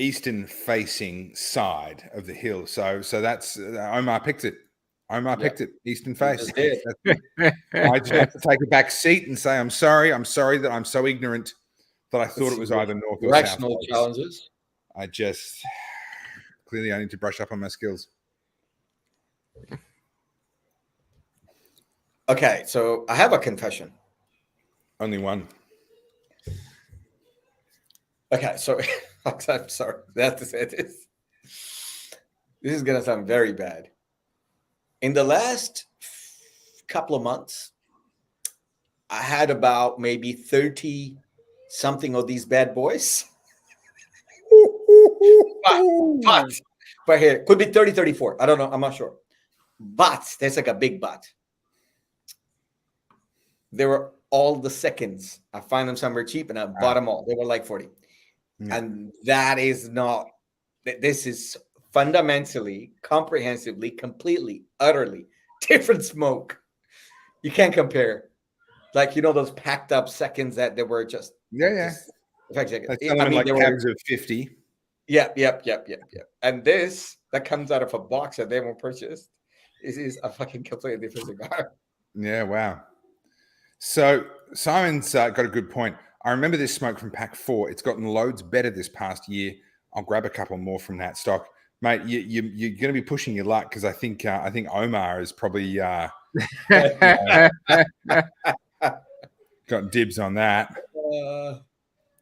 eastern facing side of the hill. So that's Omar picked it. Picked it, eastern face. I just have to take a back seat and say, I'm sorry that I'm so ignorant that I thought it was either north or south. Directional challenges. I just clearly I need to brush up on my skills. Okay, so I have a confession. Only one. Okay, so I'm sorry. I have to say this. This is going to sound very bad. In the last couple of months, I had about maybe 30 something of these bad boys. but here, could be 30, 34. I don't know. I'm not sure. But there's like a big but. They were all the seconds. I find them somewhere cheap and I bought them all. They were like 40. And that is not, this is fundamentally, comprehensively, completely, utterly different smoke. You can't compare. Like, you know, those packed up seconds that they were just. Just, I mean, like cabs of 50. Yep. And this, that comes out of a box that they won't purchase. This is a fucking completely different cigar. Yeah, wow. So Simon's got a good point. I remember this smoke from pack 4. It's gotten loads better this past year. I'll grab a couple more from that stock, mate. You're going to be pushing your luck because I think Omar is probably got dibs on that.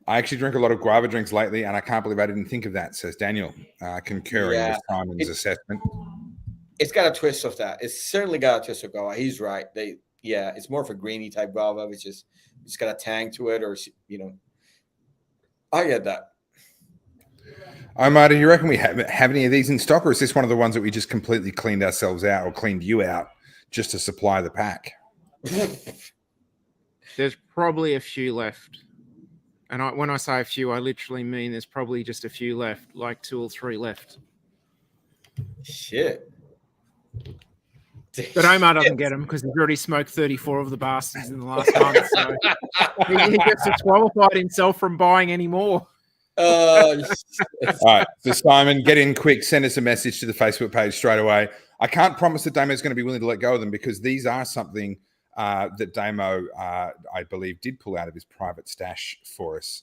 I actually drink a lot of guava drinks lately, and I can't believe I didn't think of that. Says Daniel, concurring with Simon's assessment. It's got a twist of that. It's certainly got a twist of guava. He's right. It's more of a greeny type guava, which is it's got a tang to it, or I get that. Omar, do you reckon we have any of these in stock, or is this one of the ones that we just completely cleaned ourselves out or cleaned you out just to supply the pack? There's probably a few left. And when I say a few, I literally mean there's probably just a few left, like 2 or 3 left. Shit. But Omar doesn't get them because he's already smoked 34 of the bastards in the last month. So he gets disqualified himself from buying any more. All right. So Simon, get in quick. Send us a message to the Facebook page straight away. I can't promise that Damo is going to be willing to let go of them because these are something that Damo, I believe, did pull out of his private stash for us.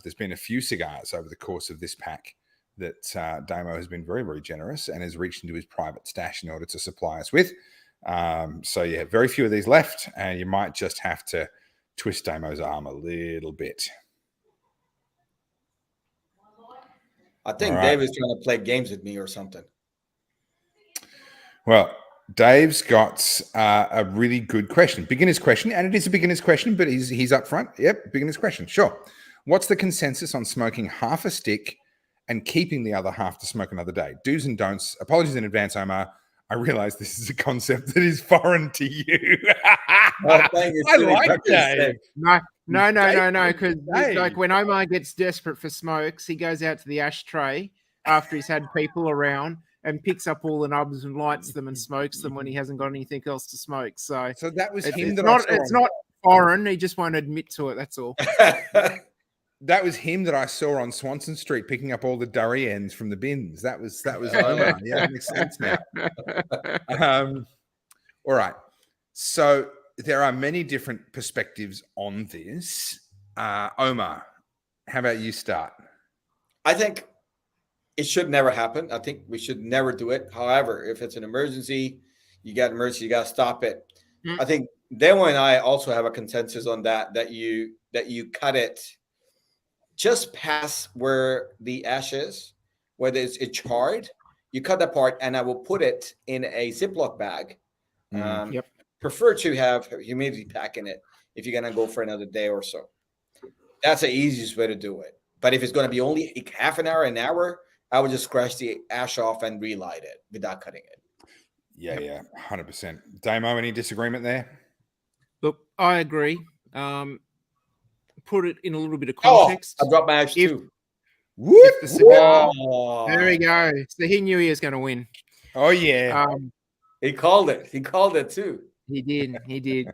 There's been a few cigars over the course of this pack that Damo has been very, very generous and has reached into his private stash in order to supply us with. So, yeah, very few of these left, and you might just have to twist Damo's arm a little bit. I think Dave is trying to play games with me or something. Well, Dave's got a really good question. Beginner's question, and it is a beginner's question, but he's up front. Yep, beginner's question. Sure. What's the consensus on smoking half a stick and keeping the other half to smoke another day? Do's and don'ts. Apologies in advance, Omar. I realize this is a concept that is foreign to you. Oh, thank you, I silly like Dr. Dave. No, because Dave. like when Omar gets desperate for smokes, he goes out to the ashtray after he's had people around and picks up all the nubs and lights them and smokes them when he hasn't got anything else to smoke. So that was it's, him it's that not I saw it's not foreign. He just won't admit to it. That's all. that was him that I saw on Swanson Street picking up all the durry ends from the bins. That was Omar. Yeah, it makes sense now. All right. So there are many different perspectives on this. Omar, how about you start? I think it should never happen. I think we should never do it. However, if it's an emergency, you got to stop it. I think Demo and I also have a consensus on that you cut it just past where the ash is, whether it's charred. You cut that part, and I will put it in a Ziploc bag. Yep. Prefer to have humidity pack in it if you're gonna go for another day or so. That's the easiest way to do it. But if it's gonna be only half an hour, I would just scratch the ash off and relight it without cutting it. Yeah, 100%. Damo, any disagreement there? Look, I agree. Put it in a little bit of context. I dropped my ash too. If the cigar, Oh. there we go. So he knew he was going to win. Oh yeah, he called it. He called it too. He did.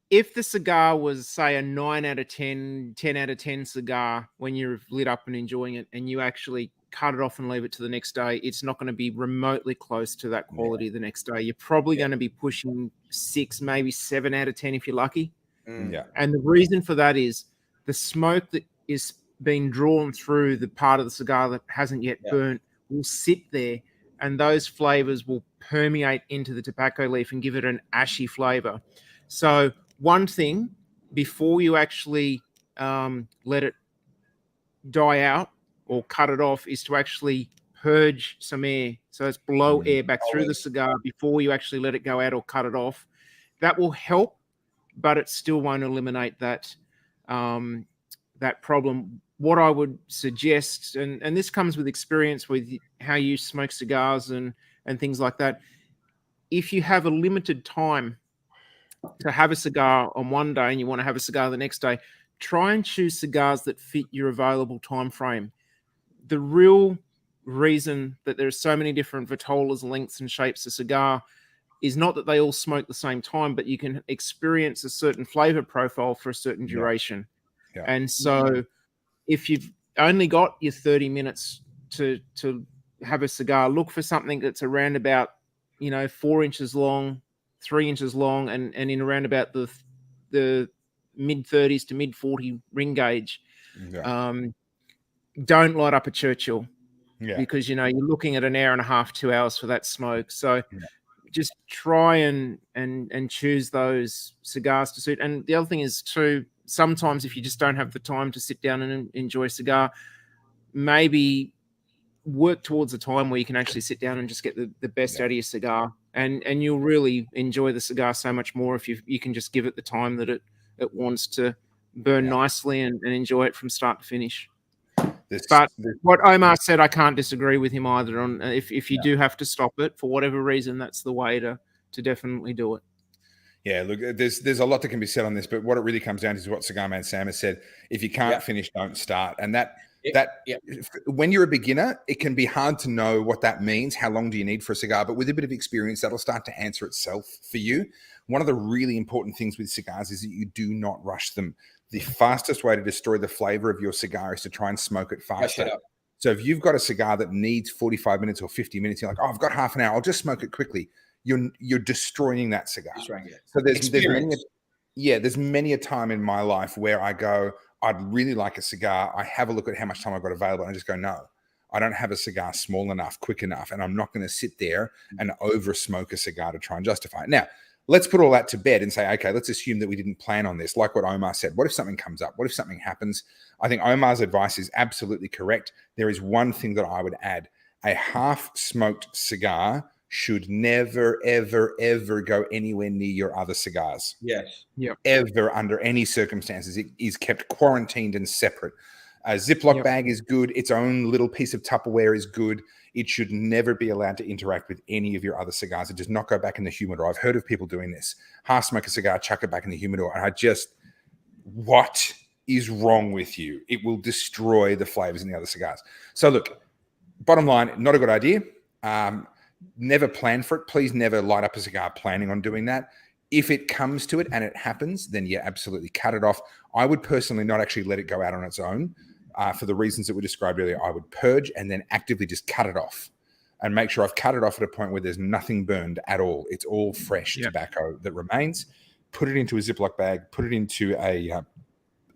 If the cigar was, say, a 9 out of 10, 10 out of 10 cigar when you're lit up and enjoying it, and you actually cut it off and leave it to the next day, it's not going to be remotely close to that quality the next day. You're probably going to be pushing 6, maybe 7 out of 10 if you're lucky. Yeah. And the reason for that is the smoke that is being drawn through the part of the cigar that hasn't yet burnt will sit there, and those flavors will permeate into the tobacco leaf and give it an ashy flavor. So one thing, before you actually let it die out or cut it off, is to actually purge some air. So it's blow air back through the cigar before you actually let it go out or cut it off. That will help, but it still won't eliminate that that problem. What I would suggest, and this comes with experience with how you smoke cigars and things like that, if you have a limited time to have a cigar on one day and you want to have a cigar the next day, try and choose cigars that fit your available time frame. The real reason that there's so many different vitolas, lengths, and shapes of cigar is not that they all smoke the same time, but you can experience a certain flavor profile for a certain duration. Yeah. And so if you've only got your 30 minutes to have a cigar, look for something that's around about, 4 inches long, 3 inches long, and in around about the mid 30s to mid 40 ring gauge. Yeah. Don't light up a Churchill because, you're looking at an hour and a half, 2 hours for that smoke. So just try and choose those cigars to suit. And the other thing is too, sometimes if you just don't have the time to sit down and enjoy a cigar, maybe work towards a time where you can actually sit down and just get the best out of your cigar. And you'll really enjoy the cigar so much more if you can just give it the time that it wants to burn nicely and enjoy it from start to finish. But what Omar said, I can't disagree with him either on. If you do have to stop it for whatever reason, that's the way to definitely do it. Yeah, look, there's a lot that can be said on this, but what it really comes down to is what Cigar Man Sam has said. If you can't finish, don't start. And that when you're a beginner, it can be hard to know what that means. How long do you need for a cigar? But with a bit of experience, that'll start to answer itself for you. One of the really important things with cigars is that you do not rush them. The fastest way to destroy the flavor of your cigar is to try and smoke it faster. So if you've got a cigar that needs 45 minutes or 50 minutes, you're like, oh, I've got half an hour, I'll just smoke it quickly. You're destroying that cigar. So there's many a time in my life where I go, I'd really like a cigar. I have a look at how much time I've got available, and I just go, no, I don't have a cigar small enough, quick enough, and I'm not going to sit there and over smoke a cigar to try and justify it. Now, let's put all that to bed and say, okay, let's assume that we didn't plan on this. Like what Omar said, what if something comes up? What if something happens? I think Omar's advice is absolutely correct. There is one thing that I would add. A half-smoked cigar should never, ever, ever go anywhere near your other cigars. Yes. Yep. Ever, under any circumstances. It is kept quarantined and separate. A Ziploc bag is good. Its own little piece of Tupperware is good. It should never be allowed to interact with any of your other cigars. It does not go back in the humidor. I've heard of people doing this. Half smoke a cigar, chuck it back in the humidor. And what is wrong with you? It will destroy the flavors in the other cigars. So look, bottom line, not a good idea. Never plan for it. Please never light up a cigar planning on doing that. If it comes to it and it happens, then yeah, absolutely cut it off. I would personally not actually let it go out on its own. For the reasons that were described earlier, I would purge and then actively just cut it off and make sure I've cut it off at a point where there's nothing burned at all. It's all fresh tobacco that remains. Put it into a Ziploc bag, put it into a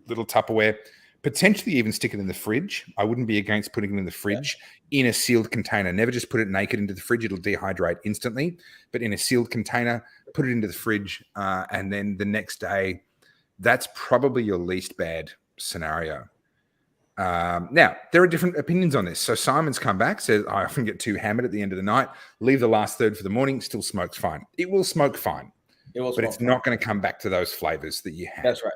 little Tupperware, potentially even stick it in the fridge. I wouldn't be against putting it in the fridge in a sealed container. Never just put it naked into the fridge. It'll dehydrate instantly. But in a sealed container, put it into the fridge, and then the next day, that's probably your least bad scenario. Now, there are different opinions on this. So Simon's come back, says, I often get too hammered at the end of the night, leave the last third for the morning, still smokes fine. It will smoke fine, but it's not going to come back to those flavors that you have. That's right.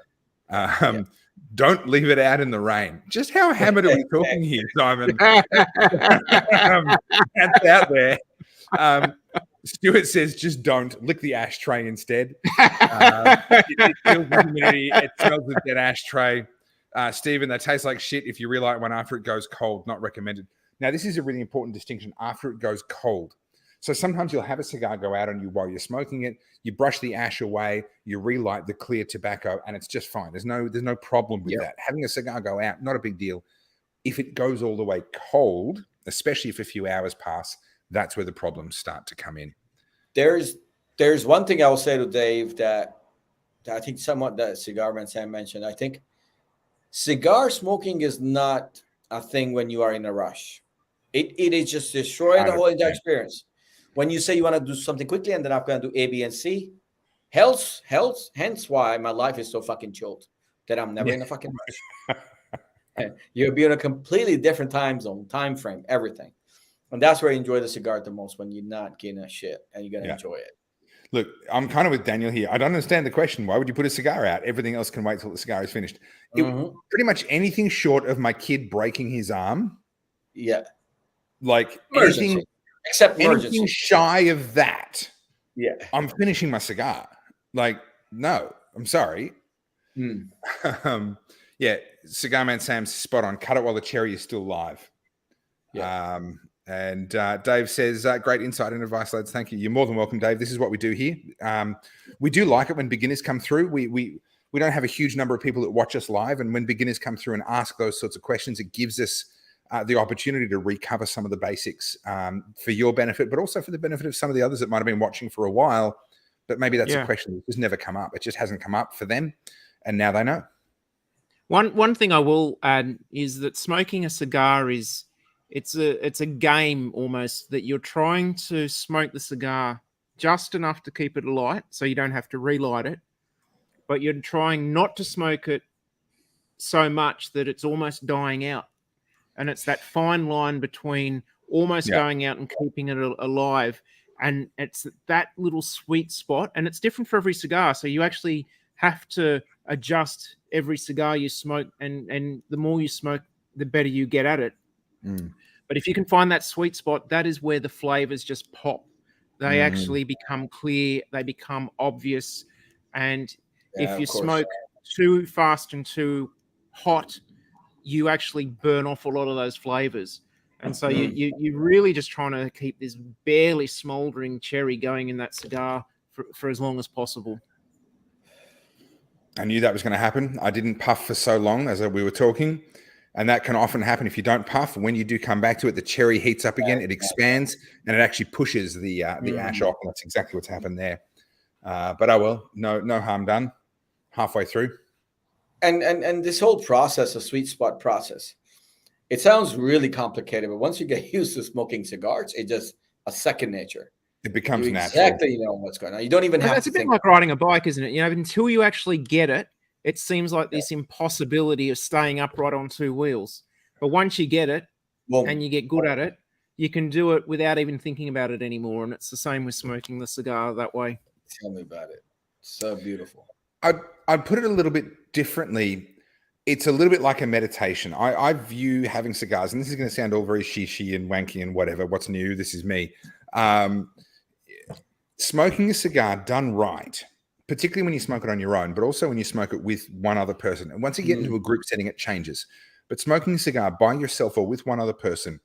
Don't leave it out in the rain. Just how hammered are we talking here, Simon? That's out there. Stuart says, just don't. Lick the ashtray instead. It kills the humidity. It smells of dead ashtray. Stephen, they taste like shit if you relight one after it goes cold. Not recommended. Now, this is a really important distinction. After it goes cold. So sometimes you'll have a cigar go out on you while you're smoking it. You brush the ash away. You relight the clear tobacco, and it's just fine. There's no problem with that. Having a cigar go out, not a big deal. If it goes all the way cold, especially if a few hours pass, that's where the problems start to come in. There's one thing I will say to Dave that I think somewhat that Cigar Man Sam mentioned. I think cigar smoking is not a thing when you are in a rush. It is just destroying the whole entire experience. When you say you want to do something quickly and then I'm going to do A, B, and C, hence why my life is so fucking chilled that I'm never in a fucking rush. You'll be in a completely different time zone, time frame, everything. And that's where you enjoy the cigar the most, when you're not getting a shit and you're going to enjoy it. Look, I'm kind of with Daniel here. I don't understand the question. Why would you put a cigar out? Everything else can wait till the cigar is finished. Pretty much anything short of my kid breaking his arm. Yeah. Like emergency. Anything shy of that. Yeah. I'm finishing my cigar. Like, no, I'm sorry. Cigar Man Sam's spot on. Cut it while the cherry is still live. Yeah. And Dave says, great insight and advice, lads. Thank you. You're more than welcome, Dave. This is what we do here. We do like it when beginners come through. We don't have a huge number of people that watch us live. And when beginners come through and ask those sorts of questions, it gives us the opportunity to recover some of the basics for your benefit, but also for the benefit of some of the others that might have been watching for a while. But maybe that's a question that's never come up. It just hasn't come up for them. And now they know. One thing I will add is that smoking a cigar it's a game almost, that you're trying to smoke the cigar just enough to keep it alight so you don't have to relight it, but you're trying not to smoke it so much that it's almost dying out. And it's that fine line between almost going out and keeping it alive. And it's that little sweet spot, and it's different for every cigar. So you actually have to adjust every cigar you smoke, and the more you smoke, the better you get at it. But if you can find that sweet spot, that is where the flavors just pop. They actually become clear. They become obvious. And if you smoke too fast and too hot, you actually burn off a lot of those flavors. And so you're really just trying to keep this barely smoldering cherry going in that cigar for as long as possible. I knew that was going to happen. I didn't puff for so long as we were talking. And that can often happen if you don't puff. When you do come back to it, the cherry heats up again, it expands, and it actually pushes the ash off. And that's exactly what's happened there. But no harm done halfway through. And this whole process, a sweet spot process, it sounds really complicated, but once you get used to smoking cigars, it's just a second nature. It becomes natural. Exactly, you know what's going on. You don't even have to think. It's a bit like riding a bike, isn't it? You know, until you actually get it, it seems like this impossibility of staying upright on two wheels. But once you get it and you get good at it, you can do it without even thinking about it anymore. And it's the same with smoking the cigar that way. Tell me about it. So beautiful. I'd put it a little bit differently. it's a little bit like a meditation. I view having cigars, and this is going to sound all very shishy and wanky and whatever. What's new? This is me. Smoking a cigar done right, particularly when you smoke it on your own, but also when you smoke it with one other person. And once you get into a group setting, it changes. But smoking a cigar by yourself or with one other person,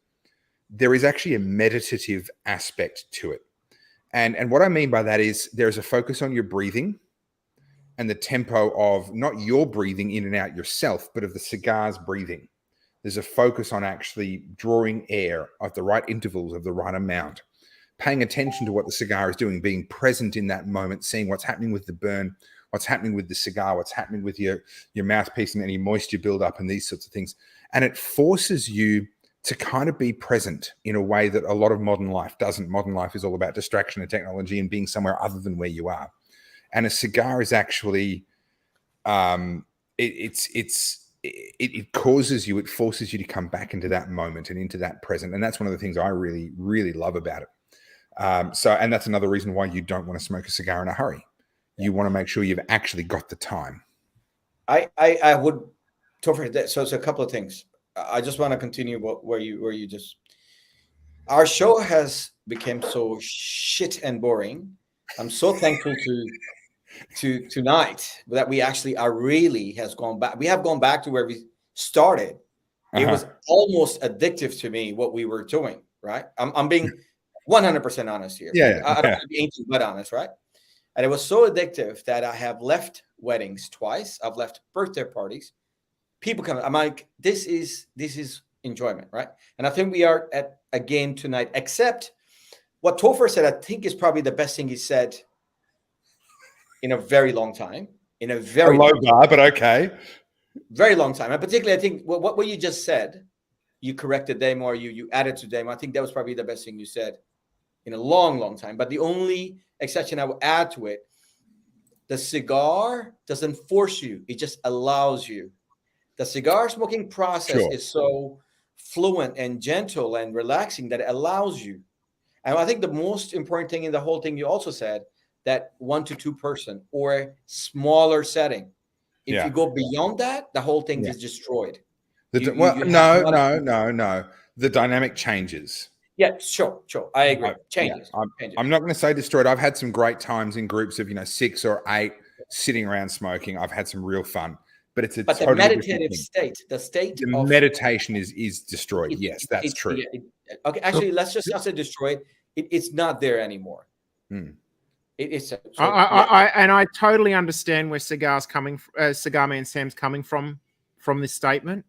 there is actually a meditative aspect to it. And what I mean by that is there's a focus on your breathing and the tempo of not your breathing in and out yourself, but of the cigar's breathing. There's a focus on actually drawing air at the right intervals of the right amount, paying attention to what the cigar is doing, being present in that moment, seeing what's happening with the burn, what's happening with the cigar, what's happening with your mouthpiece and any moisture buildup and these sorts of things. And it forces you to kind of be present in a way that a lot of modern life doesn't. Modern life is all about distraction and technology and being somewhere other than where you are. And a cigar is actually, it causes you, it forces you to come back into that moment and into that present. And that's one of the things I really, really love about it. And that's another reason why you don't want to smoke a cigar in a hurry. You want to make sure you've actually got the time. I would talk that. So it's a couple of things. I just want to continue where you just. Our show has become so shit and boring. I'm so thankful to tonight that we actually has gone back. We have gone back to where we started. It was almost addictive to me what we were doing. Right? I'm being 100% honest here. Yeah. I don't want to be anything but honest, right? And it was so addictive that I have left weddings twice. I've left birthday parties. People come. I'm like, this is enjoyment, right? And I think we are at again tonight. Except what Topher said, I think is probably the best thing he said in a very long time. In a very low bar, but okay, very long time. And particularly, I think what you just said, you corrected them or you added to them. I think that was probably the best thing you said in a long, long time. But the only exception I would add to it, the cigar doesn't force you. It just allows you. The cigar smoking process is so fluent and gentle and relaxing that it allows you. And I think the most important thing in the whole thing you also said, that 1 to 2 person or smaller setting. If you go beyond that, the whole thing is destroyed. No. The dynamic changes. Yeah, sure. I agree. Changes. I'm not going to say destroyed. I've had some great times in groups of 6 or 8 sitting around smoking. I've had some real fun. But it's totally the meditative state, the meditation is destroyed. Yes, that's true. Okay, actually, let's just not say destroyed. It's not there anymore. I totally understand where Cigar Man Sam's coming from this statement,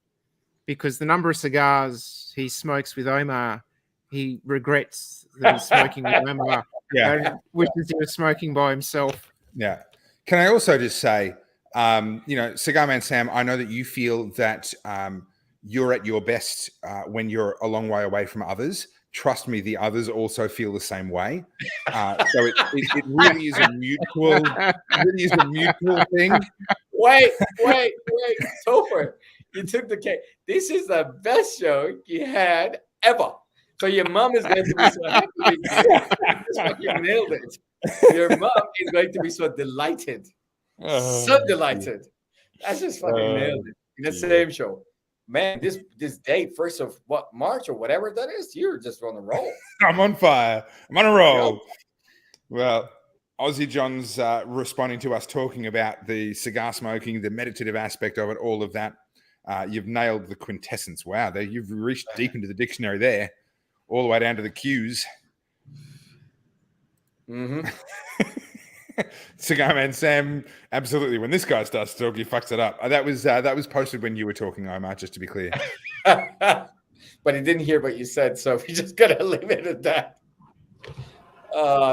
because the number of cigars he smokes with Omar, he regrets that he's smoking with Omar. And wishes he was smoking by himself. Yeah. Can I also just say, Cigar Man Sam, I know that you feel that you're at your best when you're a long way away from others. Trust me, the others also feel the same way. So it really is a mutual, thing. Wait, Topher, you took the cake. This is the best show you had ever. So your mom is going to be so happy. You nailed it. Your mom is going to be so delighted. So delighted. That's just fucking nailed it. In the same show. Man, this date, 1st of March or whatever that is, you're just on a roll. I'm on fire. I'm on a roll. Well, Aussie John's responding to us talking about the cigar smoking, the meditative aspect of it, all of that. You've nailed the quintessence. Wow, you've reached deep into the dictionary there, all the way down to the cues. Mm-hmm. Cigar Man Sam, absolutely. When this guy starts to talk, he fucks it up. That was posted when you were talking, Omar, just to be clear. But he didn't hear what you said, so we just gotta leave it at that.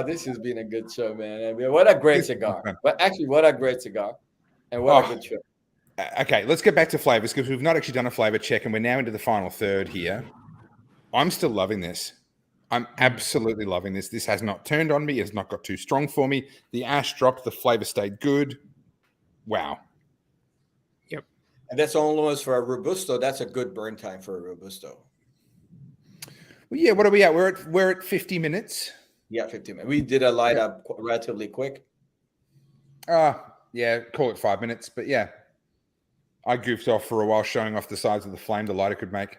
This has been a good show, man. I mean, what a great cigar. But actually, what a great cigar. And what a good show. Okay, let's get back to flavors, because we've not actually done a flavor check, and we're now into the final third here. I'm still loving this. I'm absolutely loving this. This has not turned on me. It's not got too strong for me. The ash dropped. The flavor stayed good. Wow. Yep. And that's almost for a Robusto. That's a good burn time for a Robusto. Well, yeah. What are we at? We're at 50 minutes. Yeah, 50 minutes. We did a light up relatively quick. Yeah. Call it 5 minutes, but yeah. I goofed off for a while showing off the size of the flame the lighter could make.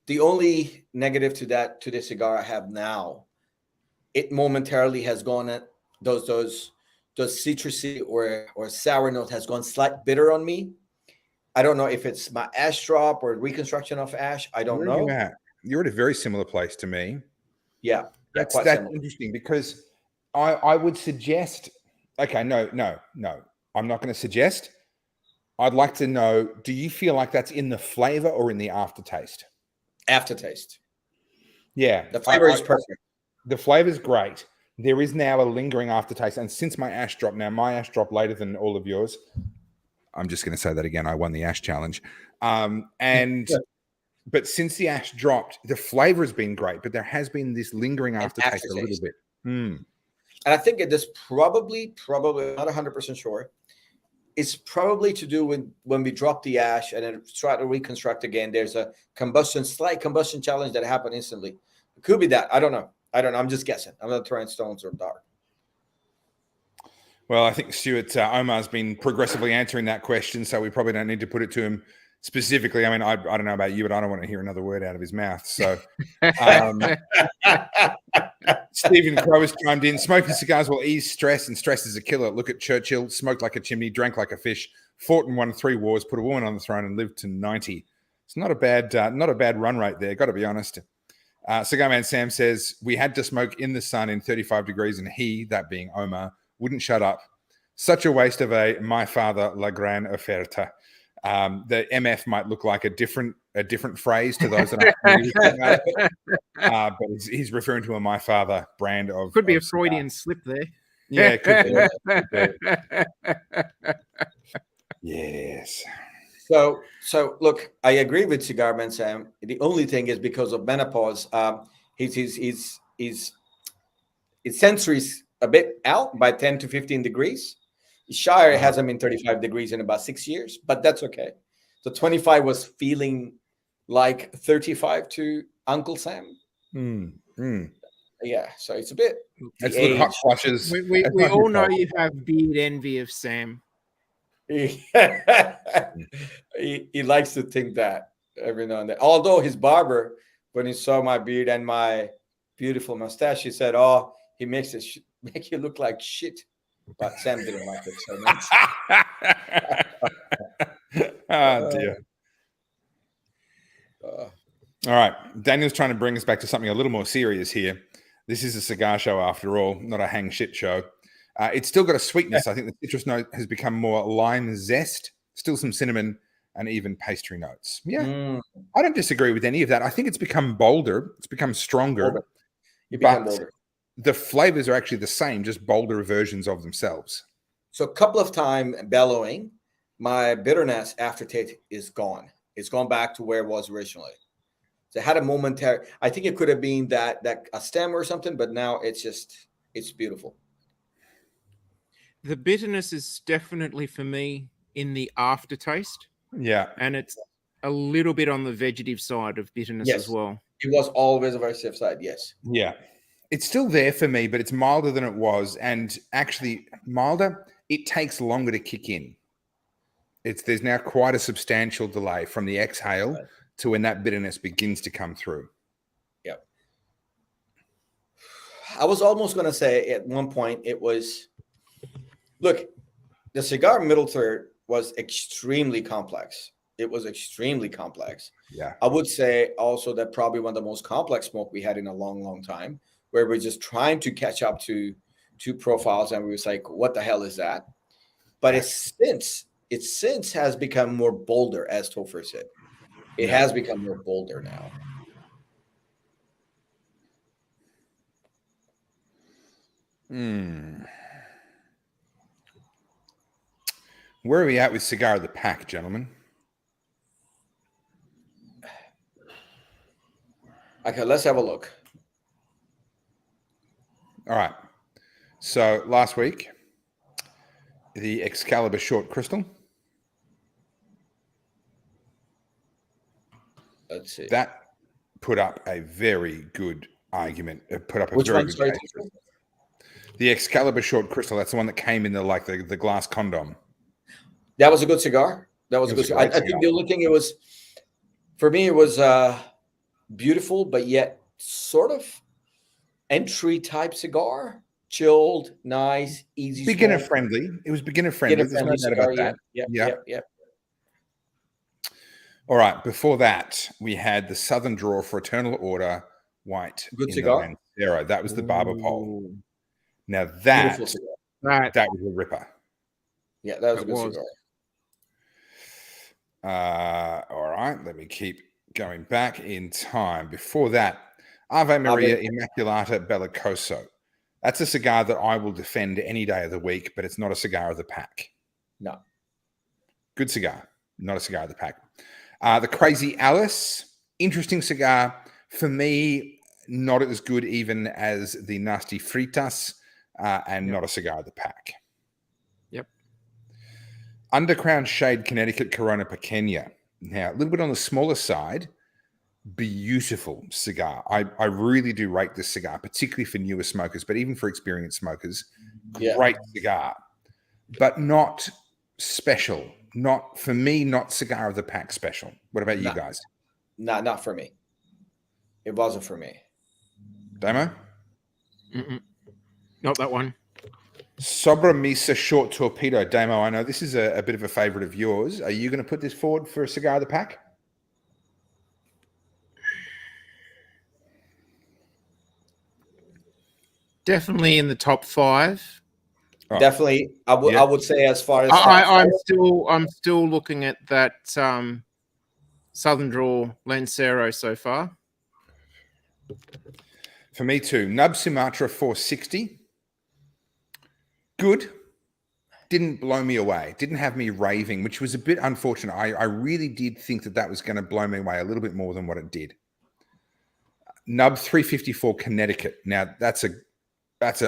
The only negative to the cigar I have now, it momentarily has gone at those citrusy or sour note has gone slight bitter on me. I don't know if it's my ash drop or reconstruction of ash. I don't know. Where are you at? You're at a very similar place to me. Yeah, That's quite similar. interesting because I would suggest. Okay, no. I'm not going to suggest. I'd like to know, do you feel like that's in the flavor or in the aftertaste? Aftertaste. Yeah. The flavor is perfect. The flavor's great. There is now a lingering aftertaste. And since my ash dropped, now my ash dropped later than all of yours. I'm just going to say that again. I won the ash challenge. But since the ash dropped, the flavor has been great, but there has been this lingering aftertaste a little bit. And I think it is probably not 100% sure. It's probably to do with when we drop the ash and then try to reconstruct again. There's a slight combustion challenge that happened instantly. It could be that. I don't know. I'm just guessing. I'm not throwing stones or dark. Well, I think Stuart Omar's been progressively answering that question, so we probably don't need to put it to him specifically. I mean, I don't know about you, but I don't want to hear another word out of his mouth. So Stephen Crow has chimed in. Smoking cigars will ease stress, and stress is a killer. Look at Churchill, smoked like a chimney, drank like a fish, fought and won 3 wars, put a woman on the throne, and lived to 90. It's not a bad run rate there, got to be honest. Cigar Man Sam says, we had to smoke in the sun in 35 degrees, and he, that being Omar, wouldn't shut up. Such a waste of a my father la gran oferta. The MF might look like a different phrase to those that are but he's referring to a my father brand of could be of a Freudian slip there. Yeah, it could be. Yes. So look, I agree with Cigar Man Sam. The only thing is because of menopause, his sensory's a bit out by 10 to 15 degrees. Shire has him in 35 degrees in about 6 years, but that's okay. So 25 was feeling like 35 to Uncle Sam. Yeah, so it's a bit. It's little hot flushes. We all know you have beard envy of Sam. He likes to think that every now and then. Although his barber, when he saw my beard and my beautiful mustache, he said, "Oh, he makes it make you look like shit." But Sam didn't like it so much. Oh dear. All right. Daniel's trying to bring us back to something a little more serious here. This is a cigar show after all, not a hang shit show. It's still got a sweetness. I think the citrus note has become more lime zest, still some cinnamon and even pastry notes. Yeah. I don't disagree with any of that. I think it's become bolder. It's become stronger. Bolder. The flavors are actually the same, just bolder versions of themselves. So a couple of times bellowing, my bitterness aftertaste is gone. It's gone back to where it was originally. So I had a momentary, I think it could have been that a stem or something, but now it's beautiful. The bitterness is definitely for me in the aftertaste. Yeah. And it's a little bit on the vegetative side of bitterness as well. It was always a very safe side, yes. Yeah. It's still there for me, but it's milder than it was. And actually milder, it takes longer to kick in. There's now quite a substantial delay from the exhale to when that bitterness begins to come through. Yep. I was almost going to say at one point it was, look, the cigar middle third was extremely complex. It was extremely complex. Yeah. I would say also that probably one of the most complex smoke we had in a long, long time, where we're just trying to catch up to two profiles, and we was like, what the hell is that? But it since has become more bolder, as Topher said. It has become more bolder now. Where are we at with Cigar of the Pack, gentlemen? Okay, let's have a look. All right. So last week, the Excalibur Short Crystal. Let's see. That put up a very good argument. It put up a Which very one? good Sorry. case. The Excalibur Short Crystal. That's the one that came in the glass condom. That was a good cigar. That was It a was good a cigar. great I think cigar. the only thing it was, for me, it was beautiful, but yet sort of entry type cigar. Chilled, nice, easy Beginner smoke. friendly. It was beginner Get friendly. a There's no friendly doubt cigar. about that. Yeah. All right. Before that, we had the Southern Draw Fraternal Order White Good in the cigar. Lancero. That was the barber pole. Ooh, Now Beautiful that cigar. That was a ripper. Yeah, that was a it good was. cigar. All right. Let me keep going back in time. Before that, Ave Maria Immaculata Bellicoso. That's a cigar that I will defend any day of the week, but it's not a cigar of the pack. No. Good cigar, not a cigar of the pack. The Crazy Alice, interesting cigar. For me, not as good even as the Nasty Fritas, and not a cigar of the pack. Yep. Undercrown Shade Connecticut Corona Pequeña. Now, a little bit on the smaller side, beautiful cigar. I really do rate this cigar, particularly for newer smokers, but even for experienced smokers. Great cigar, but not special. Not for me, not cigar of the pack special. What about you guys? Not for me. It wasn't for me. Damo? Not that one. Sobra Misa Short Torpedo. Damo, I know this is a bit of a favorite of yours. Are you going to put this forward for a cigar of the pack? Definitely in the top 5. Oh, Definitely, I would say as far as I'm still looking at that Southern Draw Lancero so far. for me too. Nub Sumatra 460. Good. Didn't blow me away. Didn't have me raving, which was a bit unfortunate. I really did think that was going to blow me away a little bit more than what it did. Nub 354 Connecticut. Now that's an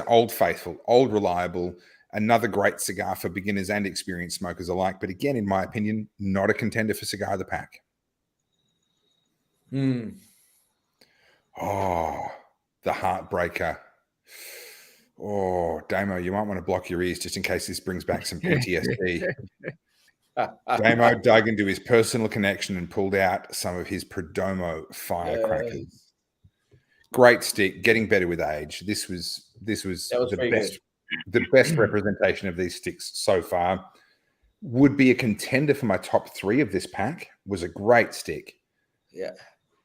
old faithful, old reliable, another great cigar for beginners and experienced smokers alike. But again, in my opinion, not a contender for cigar of the pack. Oh, the heartbreaker. Oh, Damo, you might want to block your ears just in case this brings back some PTSD. Damo dug into his personal connection and pulled out some of his Perdomo firecrackers. Great stick, getting better with age. This was the best representation of these sticks so far. Would be a contender for my top 3 of this pack. Was a great stick. Yeah.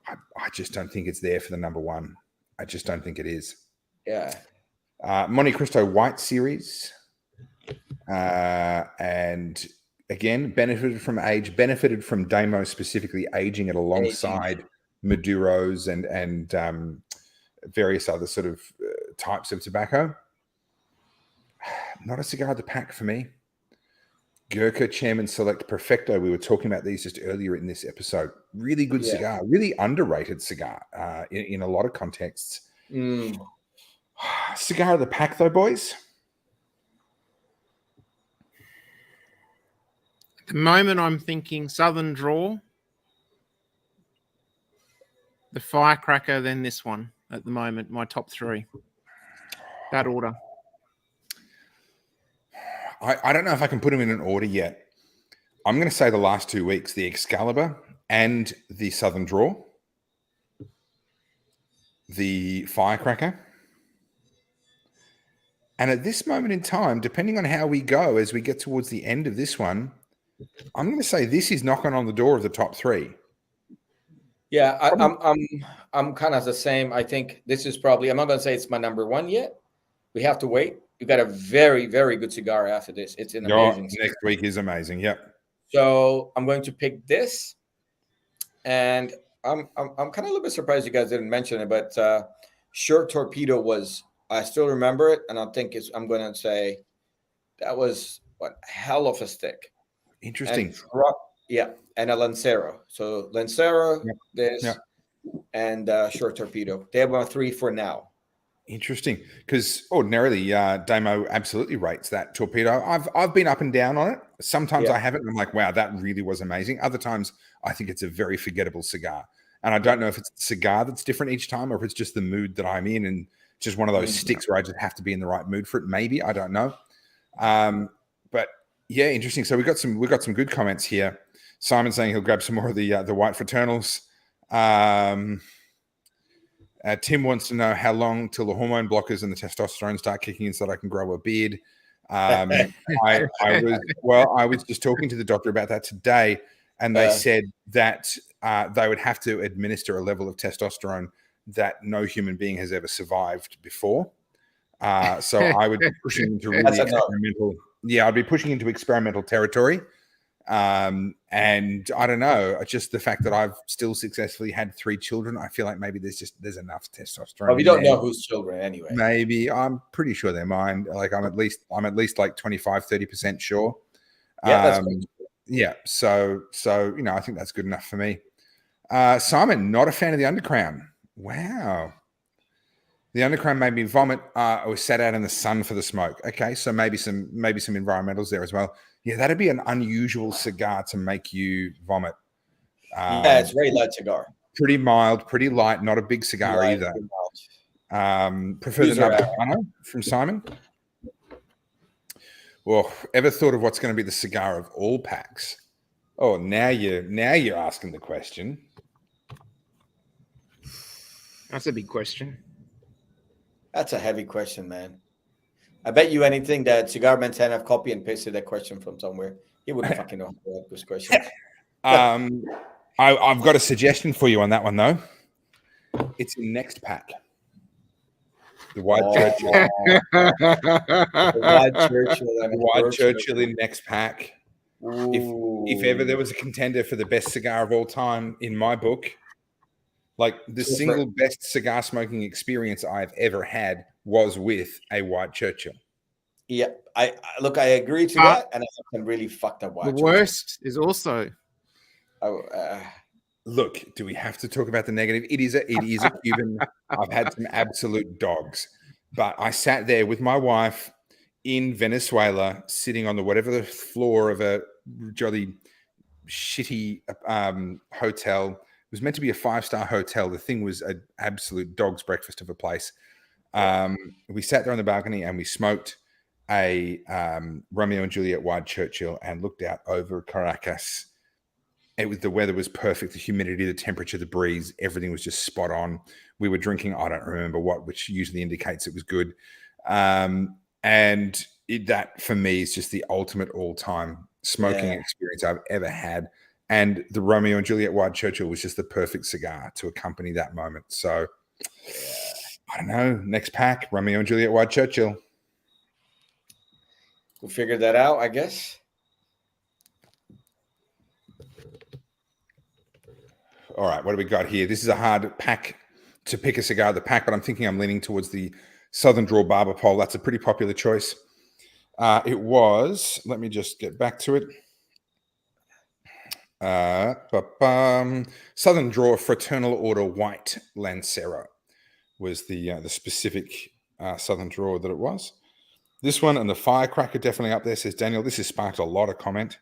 I just don't think it's there for the number 1. I just don't think it is. Yeah. Monte Cristo White Series. And again, benefited from age, benefited from Damo specifically aging it alongside Maduros and various other sort of types of tobacco. Not a cigar of the pack for me. Gurkha Chairman Select Perfecto. We were talking about these just earlier in this episode. Really good cigar, really underrated cigar in a lot of contexts. Cigar of the pack, though, boys. At the moment, I'm thinking Southern Draw, the Firecracker, then this one. At the moment, my top 3. That order. I don't know if I can put them in an order yet. I'm going to say the last 2 weeks, the Excalibur and the Southern Draw, the Firecracker. And at this moment in time, depending on how we go as we get towards the end of this one, I'm going to say this is knocking on the door of the top 3. Yeah, I'm kind of the same. I think this is probably, I'm not going to say it's my number 1 yet. We have to wait. You got a very, very good cigar after this. It's an amazing cigar. Next week is amazing. Yep. So I'm going to pick this, and I'm kind of a little bit surprised you guys didn't mention it, but Short Torpedo was, I still remember it, and I'm going to say that was a hell of a stick. Interesting. And a Lancero. So Lancero, and Short Torpedo. They have my 3 for now. Interesting, because ordinarily Damo absolutely rates that Torpedo. I've been up and down on it. Sometimes I haven't. And I'm like, wow, that really was amazing. Other times I think it's a very forgettable cigar. And I don't know if it's the cigar that's different each time or if it's just the mood that I'm in and just one of those sticks where I just have to be in the right mood for it. Maybe, I don't know. But yeah, interesting. So we've got some good comments here. Simon saying he'll grab some more of the white fraternals. Tim wants to know how long till the hormone blockers and the testosterone start kicking in so that I can grow a beard. I was just talking to the doctor about that today, and they said that they would have to administer a level of testosterone that no human being has ever survived before. So I would be pushing into really experimental. Yeah, I'd be pushing into experimental territory. And I don't know, just the fact that I've still successfully had 3 children, I feel like maybe there's enough testosterone. Well, we don't know whose children anyway. Maybe. I'm pretty sure they're mine. Like I'm at least like 25-30% sure. Yeah, that's good. Yeah, so you know, I think that's good enough for me. Simon, not a fan of the Undercrown. Wow. The Undercrown made me vomit. I was sat out in the sun for the smoke. Okay, so maybe some environmentals there as well. Yeah, that'd be an unusual cigar to make you vomit. Yeah, it's very light cigar. Pretty mild, pretty light, not a big cigar either. Prefer the Habano from Simon. Well, ever thought of what's going to be the cigar of all packs? Oh, now you're asking the question. That's a big question. That's a heavy question, man. I bet you anything that Cigar Man 10 have copy and pasted that question from somewhere. He wouldn't fucking know how to answer this question. I've got a suggestion for you on that one, though. It's in next pack. The White Churchill. The White Churchill in next pack. If ever there was a contender for the best cigar of all time, in my book, like the single best cigar smoking experience I've ever had was with a White Churchill. Yeah, I agree to that, and I have some really fucked up White Churchill. The worst is also. Look, do we have to talk about the negative? It is a Cuban. I've had some absolute dogs, but I sat there with my wife in Venezuela, sitting on the floor of a jolly shitty hotel. It was meant to be a 5-star hotel. The thing was an absolute dog's breakfast of a place. We sat there on the balcony and we smoked a Romeo and Juliet White Churchill and looked out over Caracas. The weather was perfect. The humidity, the temperature, the breeze, everything was just spot on. We were drinking, I don't remember what, which usually indicates it was good. And that for me is just the ultimate all-time smoking experience I've ever had. And the Romeo and Juliet White Churchill was just the perfect cigar to accompany that moment. So I don't know. Next pack, Romeo and Juliet White Churchill. We'll figure that out, I guess. All right, what do we got here? This is a hard pack to pick a cigar of the pack, but I'm thinking I'm leaning towards the Southern Draw Barber Pole. That's a pretty popular choice. It was, let me just get back to it. Southern Draw Fraternal Order White Lancero was the specific Southern Draw that it was. This one and the Firecracker definitely up there, says Daniel. This has sparked a lot of comment.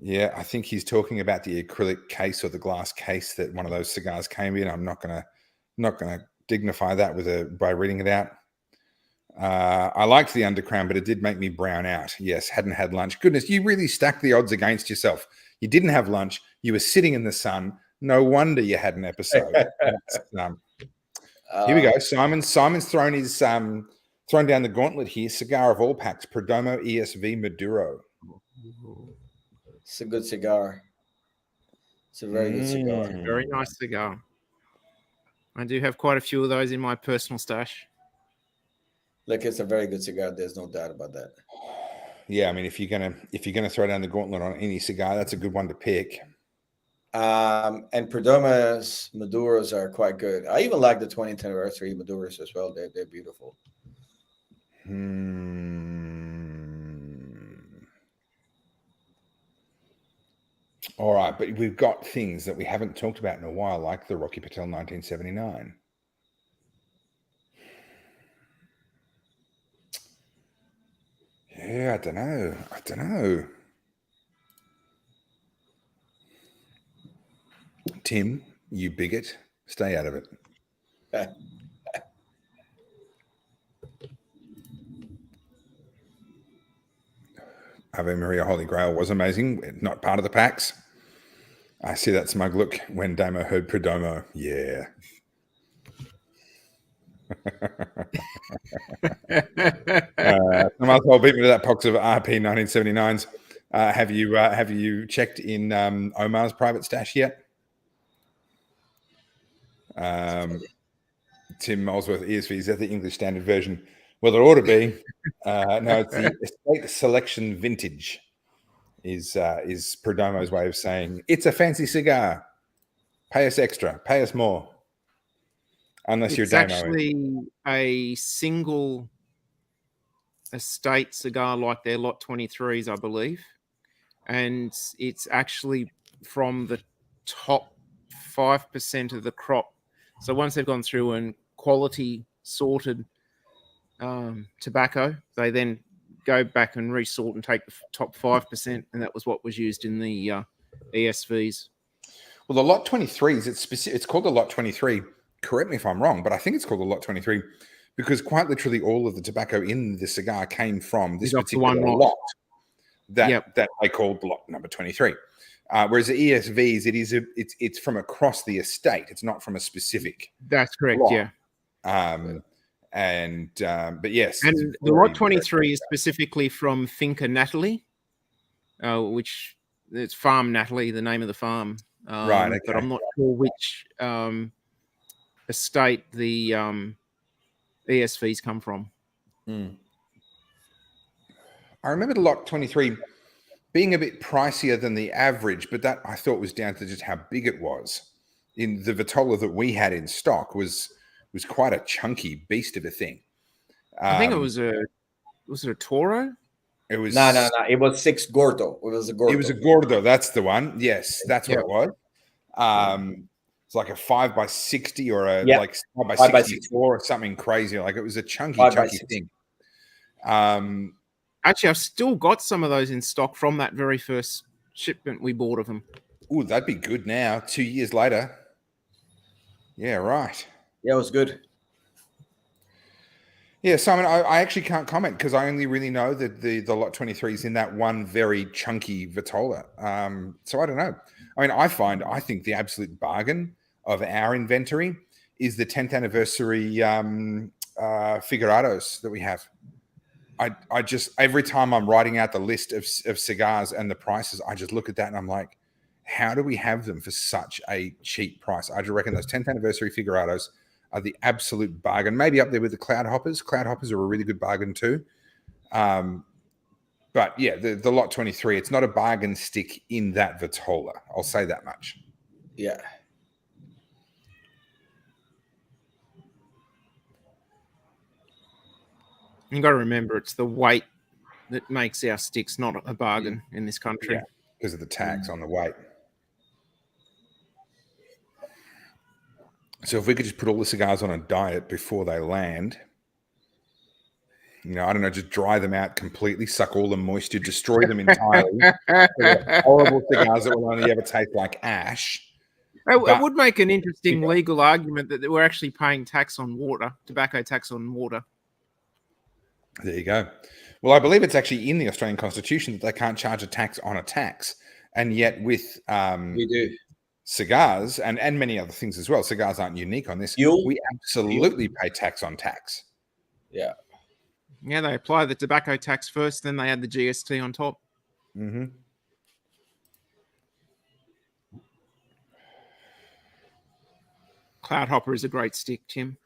Yeah, I think he's talking about the acrylic case or the glass case that one of those cigars came in. I'm not gonna dignify that by reading it out. I liked the Undercrown, but it did make me brown out. Yes, hadn't had lunch. Goodness, you really stacked the odds against yourself. You didn't have lunch. You were sitting in the sun. No wonder you had an episode. Here we go. Simon's thrown down the gauntlet here. Cigar of all packs, Perdomo ESV Maduro. It's a good cigar. It's a very good cigar. Very nice cigar. I do have quite a few of those in my personal stash. Look, it's a very good cigar. There's no doubt about that. Yeah, I mean, if you're gonna throw down the gauntlet on any cigar, that's a good one to pick. And Perdomo's Maduros are quite good. I even like the 20th anniversary Maduros as well. They're beautiful. All right, but we've got things that we haven't talked about in a while, like the Rocky Patel 1979. Yeah, I don't know. Tim, you bigot, stay out of it. Ave Maria Holy Grail was amazing. Not part of the packs. I see that smug look when Damo heard Perdomo. Yeah. Some asshole beat me to that box of RP 1979s. Have you checked in Omar's private stash yet? Tim Molesworth ESV, is that the English Standard Version? Well, it ought to be. No, it's the Estate Selection Vintage. Is Perdomo's way of saying it's a fancy cigar. Pay us extra. Pay us more. Unless you're Damo. It's actually a single estate cigar like their Lot 23s, I believe. And it's actually from the top 5% of the crop. So once they've gone through and quality sorted tobacco, they then go back and resort and take the top 5%. And that was what was used in the ESVs. Well, the Lot 23s, it's called the Lot 23. Correct me if I'm wrong, but I think it's called the Lot 23 because quite literally all of the tobacco in the cigar came from this particular lot that they called lot number 23. Whereas the ESVs, it's from across the estate. It's not from a specific. That's correct. lot. Yeah. But yes, and the Lot 23 is specifically from Finca Natalie, which it's Farm Natalie, the name of the farm. Right. Okay. But I'm not sure which estate the ESVs come from. I remember the Lot 23 being a bit pricier than the average, but that I thought was down to just how big it was. In the vitola that we had in stock was quite a chunky beast of a thing. I think it was it a Toro? It was no. It was 6 Gordo. It was a Gordo. It was a Gordo. That's the one. Yes, that's what it was. It's like a 5x60 or a like 5x64 or something crazy. Like it was a chunky thing. Actually, I've still got some of those in stock from that very first shipment we bought of them. Ooh, that'd be good now, 2 years later. Yeah, right. Yeah, it was good. Yeah, Simon, I actually can't comment because I only really know that the Lot 23 is in that one very chunky vitola. So I don't know. I mean, I think the absolute bargain of our inventory is the 10th anniversary Figurados that we have. I just, every time I'm writing out the list of cigars and the prices, I just look at that and I'm like, how do we have them for such a cheap price? I just reckon those 10th anniversary Figurados are the absolute bargain. Maybe up there with the Cloud Hoppers. Cloud Hoppers are a really good bargain too. But yeah, the Lot 23, it's not a bargain stick in that vitola. I'll say that much. Yeah. You got to remember, it's the weight that makes our sticks not a bargain in this country. Yeah, because of the tax on the weight. So if we could just put all the cigars on a diet before they land, I don't know, just dry them out completely, suck all the moisture, destroy them entirely. Horrible cigars that will only ever taste like ash. It would make an interesting legal argument that we're actually paying tax on water, tobacco tax on water. There you go. Well, I believe it's actually in the Australian Constitution that they can't charge a tax on a tax. And yet with we do. Cigars and many other things as well, cigars aren't unique on this. We absolutely pay tax on tax. Yeah. Yeah, they apply the tobacco tax first, then they add the GST on top. Mm-hmm. Cloud Hopper is a great stick, Tim.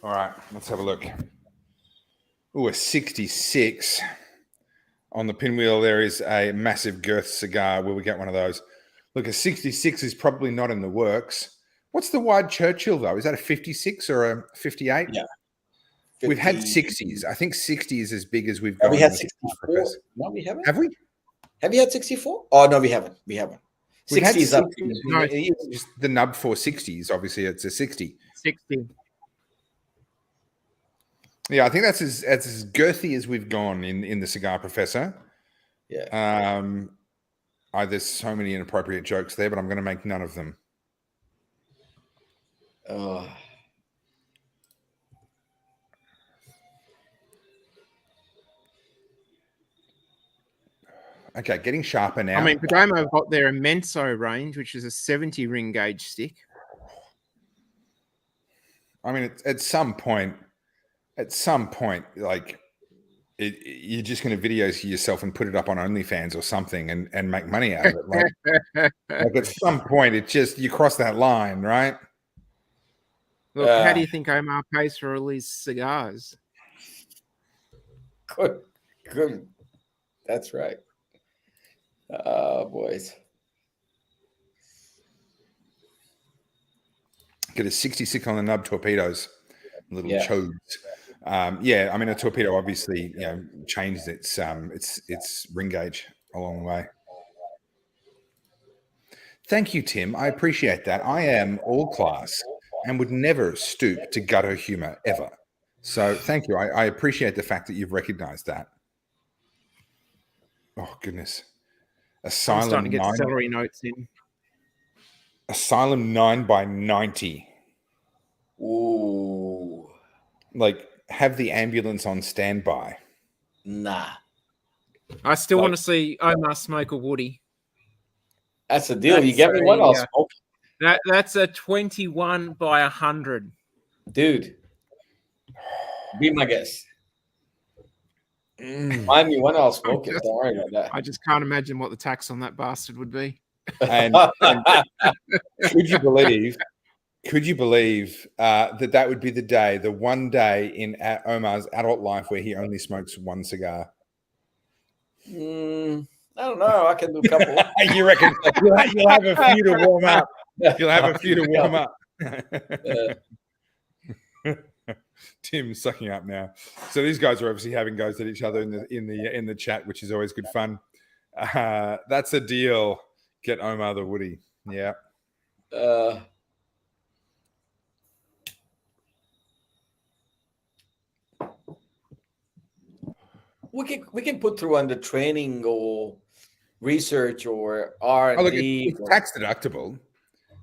All right, let's have a look. Ooh, a 66. On the pinwheel, there is a massive girth cigar. Will we get one of those? Look, a 66 is probably not in the works. What's the wide Churchill, though? Is that a 56 or a 58? Yeah. 50. We've had 60s. I think 60 is as big as we've got. Have we had 64? No, we haven't. Have we? Have you had 64? Oh, no, we haven't. We haven't. 60 is up. No, just the nub for 60s. Obviously, it's a 60. 60. Yeah, I think that's as girthy as we've gone in the Cigar Professor. Yeah. There's so many inappropriate jokes there, but I'm going to make none of them. Okay, getting sharper now. I mean, Perdomo have got their Immenso range, which is a 70 ring gauge stick. I mean, at some point, like you're just going to video yourself and put it up on OnlyFans or something and make money out of it. Like at some point, it just you cross that line, right? Look, how do you think Omar pays for all these cigars? Good. That's right. Boys. Get a 66 on the nub torpedoes, little Yeah. chodes. Yeah, I mean a torpedo obviously changes its ring gauge along the way. Thank you, Tim. I appreciate that. I am all class and would never stoop to gutter humor ever. So thank you. I appreciate the fact that you've recognized that. Oh goodness. I'm starting to get 9, celery notes in. Asylum 9x90. Ooh. Like have the ambulance on standby. Nah. I still want to see Omar smoke a woody. That's the deal. You get me one, I'll smoke. That's a 21 by 100. Dude. Be my guest. Find me one, I'll smoke it. Don't worry about that. I just can't imagine what the tax on that bastard would be. And could you believe that would be the one day in Omar's adult life where he only smokes one cigar? I don't know. I can do a couple. You reckon you'll have a few to warm up? You'll have a few to warm up. Tim's sucking up now. So these guys are obviously having goes at each other in the chat, which is always good fun. That's a deal. Get Omar the woody. Yeah. We can put through under training or research or R&D. It's tax deductible.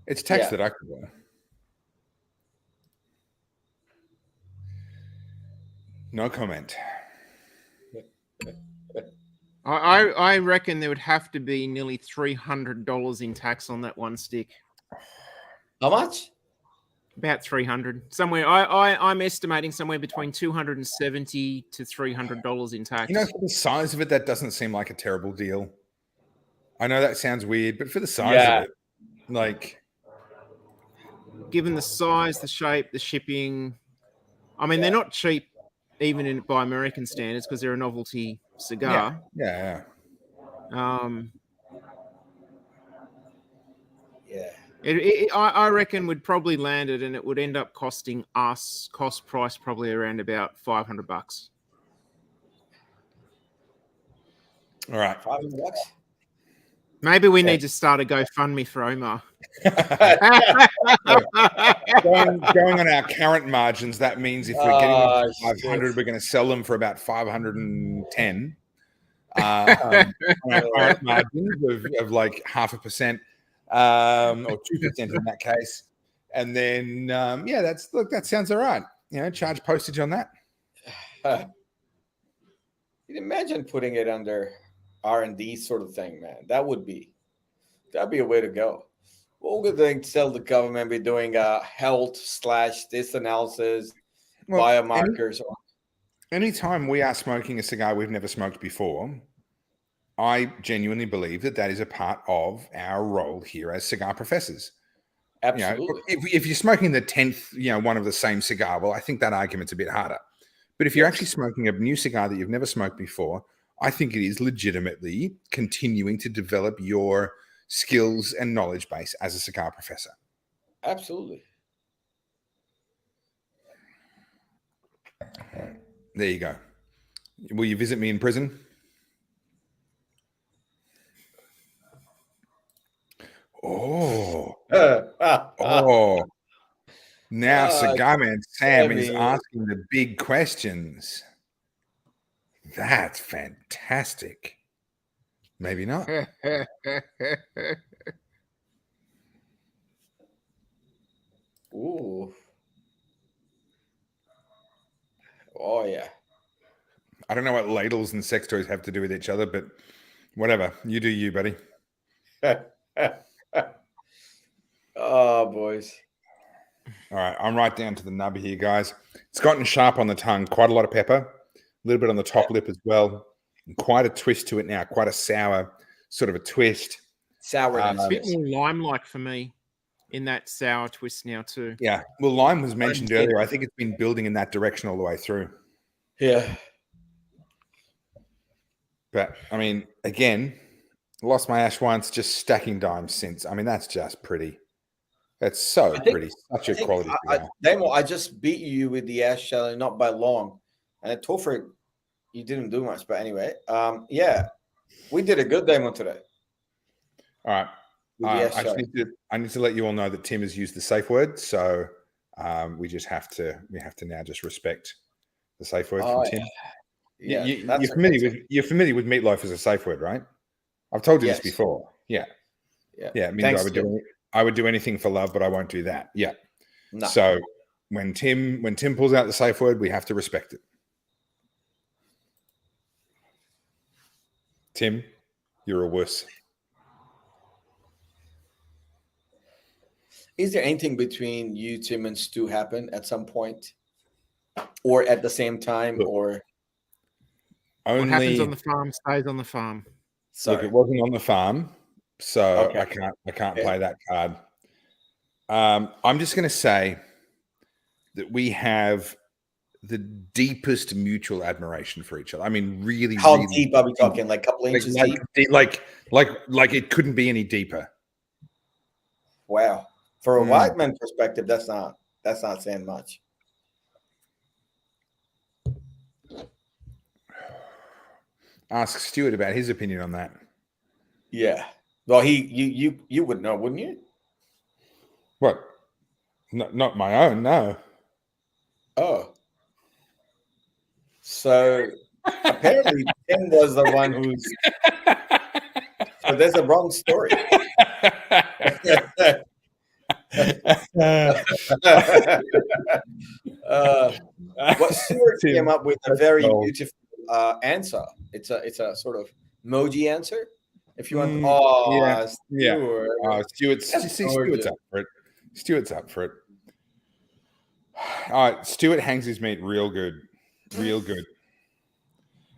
It's tax deductible. No comment. I reckon there would have to be nearly $300 in tax on that one stick. How much? About 300. Somewhere I'm estimating somewhere between $270 to $300 in tax. You know, for the size of it, that doesn't seem like a terrible deal. I know that sounds weird, but for the size of it, like given the size, the shape, the shipping, I mean, they're not cheap even by American standards because they're a novelty cigar. Yeah. I reckon we'd probably land it, and it would end up costing us cost price probably around about $500. All right, $500. Maybe we need to start a GoFundMe for Omar. going on our current margins, that means if we're getting them for 500, we're going to sell them for about 510. On our current margins of like 0.5%. Or 2% in that case, and then that sounds all right. Charge postage on that. You'd imagine putting it under R&D sort of thing, man. That'd be a way to go. What would they tell the government be doing health / this analysis, biomarkers? Anytime we are smoking a cigar we've never smoked before, I genuinely believe that is a part of our role here as cigar professors. Absolutely. If you're smoking the 10th, one of the same cigar, well, I think that argument's a bit harder. But if you're actually smoking a new cigar that you've never smoked before, I think it is legitimately continuing to develop your skills and knowledge base as a cigar professor. Absolutely. There you go. Will you visit me in prison? Now Cigar Man Sam is asking the big questions. That's fantastic. Maybe not. Ooh. Oh, yeah. I don't know what ladles and sex toys have to do with each other, but Whatever. You do you, buddy. Oh, boys. All right. I'm right down to the nub here, guys. It's gotten sharp on the tongue. Quite a lot of pepper. A little bit on the top lip as well. And quite a twist to it now. Quite a sour sort of a twist. Sourness. It's a bit more lime-like for me in that sour twist now too. Yeah. Well, lime was mentioned earlier. I think it's been building in that direction all the way through. Yeah. But, I mean, again, lost my ash once, just stacking dimes since. I mean, that's just pretty. That's so pretty. Such a quality cigar. Damo, I just beat you with the ash challenge, not by long. And at Topher, you didn't do much. But anyway, yeah, we did a good demo today. All right. I need to let you all know that Tim has used the safe word. So we have to now just respect the safe word from Tim. Yeah, you're familiar with meatloaf as a safe word, right? I've told you this before. Yeah. It means I would do anything for love, but I won't do that. Yeah. No. So when Tim pulls out the safe word, we have to respect it. Tim, you're a wuss. Is there anything between you, Tim, and Stu happen at some point, or at the same time, or what happens on the farm stays on the farm? Sorry. Look, it wasn't on the farm, so I can't play that card. I'm just going to say that we have the deepest mutual admiration for each other. I mean, really, how really deep are we talking? Like a couple inches deep? Like it couldn't be any deeper. Wow. For a white man perspective, that's not saying much. Ask Stuart about his opinion on that. Yeah. Well, you would know, wouldn't you? What? Not my own, no. Oh. So apparently Tim was the one who's so there's a wrong story. But Stuart came up with a very beautiful answer. It's a sort of emoji answer. If you want, Stuart's up for it. Stuart's up for it. All right, Stuart hangs his meat real good.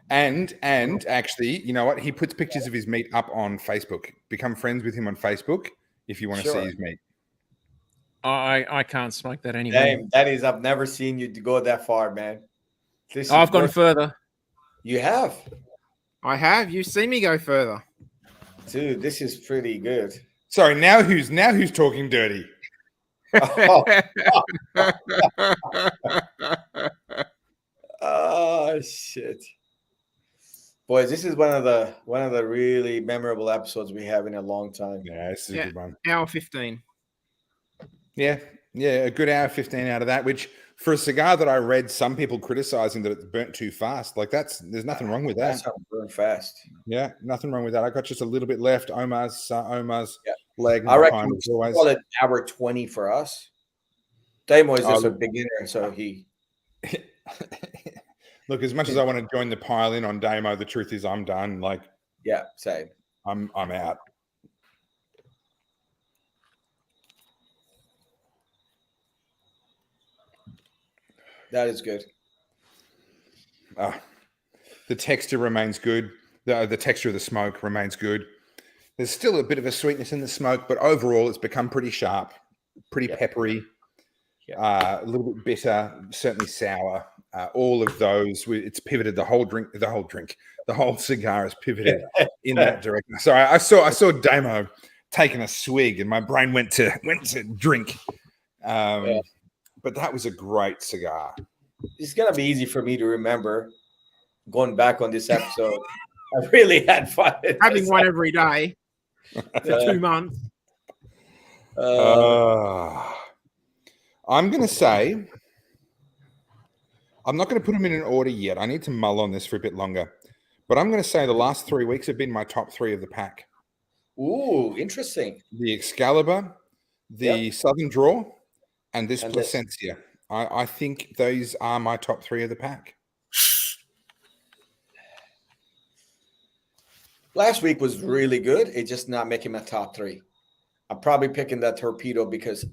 And actually, you know what? He puts pictures of his meat up on Facebook. Become friends with him on Facebook if you want to see his meat. I can't smoke that anymore. That is, I've never seen you go that far, man. I've gone further. You have? I have. You've seen me go further. Dude, this is pretty good. Sorry, now who's talking dirty? Oh shit. Boys, this is one of the really memorable episodes we have in a long time. Yeah, this is a good one. Hour 15. Yeah, a good hour 15 out of that, which for a cigar that I read some people criticizing that it's burnt too fast. Like there's nothing wrong with that. That's how it burn fast. Yeah, nothing wrong with that. I got just a little bit left. Omar's leg. I reckon we call it hour 20 for us. Damo is just a beginner, so he look, as much as I want to join the pile in on Damo, the truth is I'm done. Like, yeah, same. I'm out. That is good. The texture remains good. The texture of the smoke remains good. There's still a bit of a sweetness in the smoke, but overall it's become pretty sharp, pretty peppery, a little bit bitter, certainly sour. All of those, it's pivoted. The whole cigar has pivoted in that direction. So I saw Damo taking a swig, and my brain went to drink. But that was a great cigar. It's gonna be easy for me to remember going back on this episode. I really had fun. Having one every day for 2 months. I'm gonna say I'm not going to put them in an order yet. I need to mull on this for a bit longer. But I'm going to say the last 3 weeks have been my top 3 of the pack. Ooh, interesting. The Excalibur, the Southern Draw, and this Plasencia. I think those are my top 3 of the pack. Last week was really good. It's just not making my top 3. I'm probably picking that Torpedo because,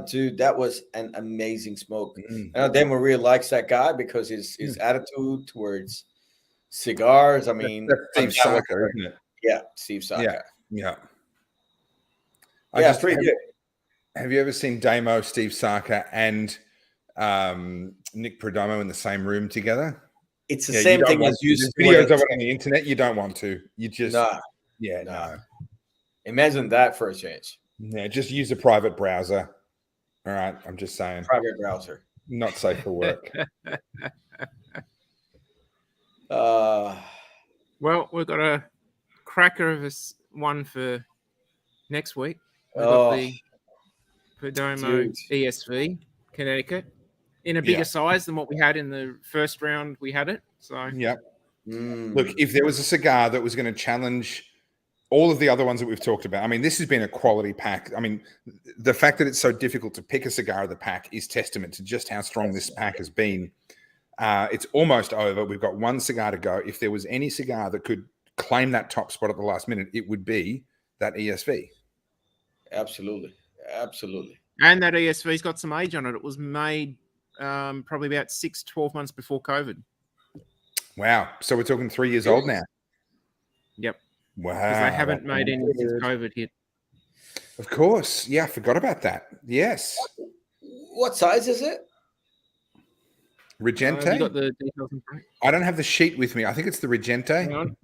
dude, that was an amazing smoke. I know Damon really likes that guy because his attitude towards cigars. I mean, that's Steve Cigar, isn't it? Yeah, Steve Cigar. Yeah. Yeah, pretty good. Have you ever seen Damo, Steve Cigar, and Nick Perdomo in the same room together? It's the same thing as you videos of it on the internet. You don't want to. You just no. Imagine that for a change. Yeah, just use a private browser. All right, I'm just saying. Private browser. Not safe for work. Well, we've got a cracker of one for next week. We've got the Perdomo ESV Connecticut in a bigger size than what we had in the first round. We had it. So Look, if there was a cigar that was going to challenge all of the other ones that we've talked about, I mean, this has been a quality pack. I mean, the fact that it's so difficult to pick a cigar of the pack is testament to just how strong this pack has been. It's almost over. We've got one cigar to go. If there was any cigar that could claim that top spot at the last minute, it would be that ESV. Absolutely. And that ESV's got some age on it. It was made probably about 12 months before COVID. Wow. So we're talking 3 years old now. Yep. Wow. Because they haven't made any since COVID hit. Of course. Yeah, I forgot about that. Yes. What size is it? Regente? You got the details in front? I don't have the sheet with me. I think it's the Regente. Hang on.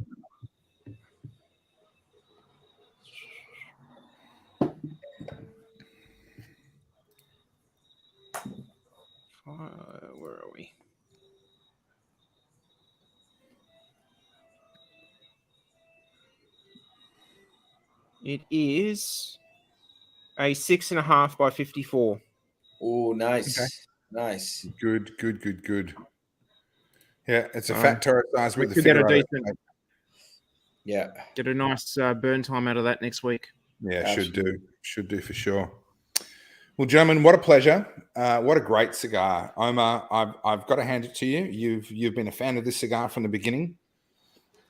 Where are we? It is a 6.5 by 54. Oh, nice. Okay. Nice. Good. Yeah, it's a fat Toro size with the get a figure. decent. Yeah. Get a nice burn time out of that next week. Yeah, should do for sure. Well, gentlemen, what a pleasure! What a great cigar, Omar. I've got to hand it to you. You've been a fan of this cigar from the beginning,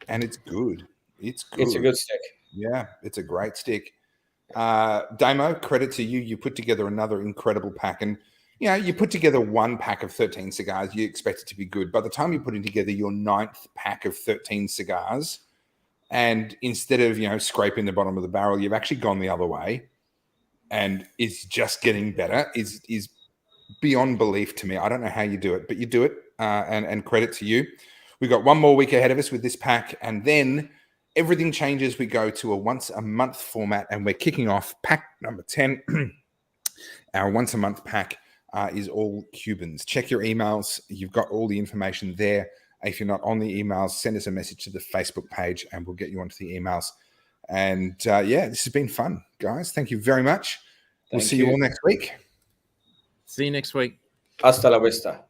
and it's good. It's good. It's a good stick. Yeah, it's a great stick. Damo, credit to you. You put together another incredible pack, and you put together one pack of 13 cigars. You expect it to be good. By the time you're putting together your 9th pack of 13 cigars, and instead of scraping the bottom of the barrel, you've actually gone the other way, and it's just getting better. Is beyond belief to me. I don't know how you do it, but you do it, and credit to you. We've got one more week ahead of us with this pack, and then everything changes. We go to a once-a-month format, and we're kicking off pack number 10. Our once-a-month pack is all Cubans. Check your emails. You've got all the information there. If you're not on the emails, send us a message to the Facebook page, and we'll get you onto the emails. And, this has been fun, guys. Thank you very much. We'll see you all next week. See you next week. Hasta la vista.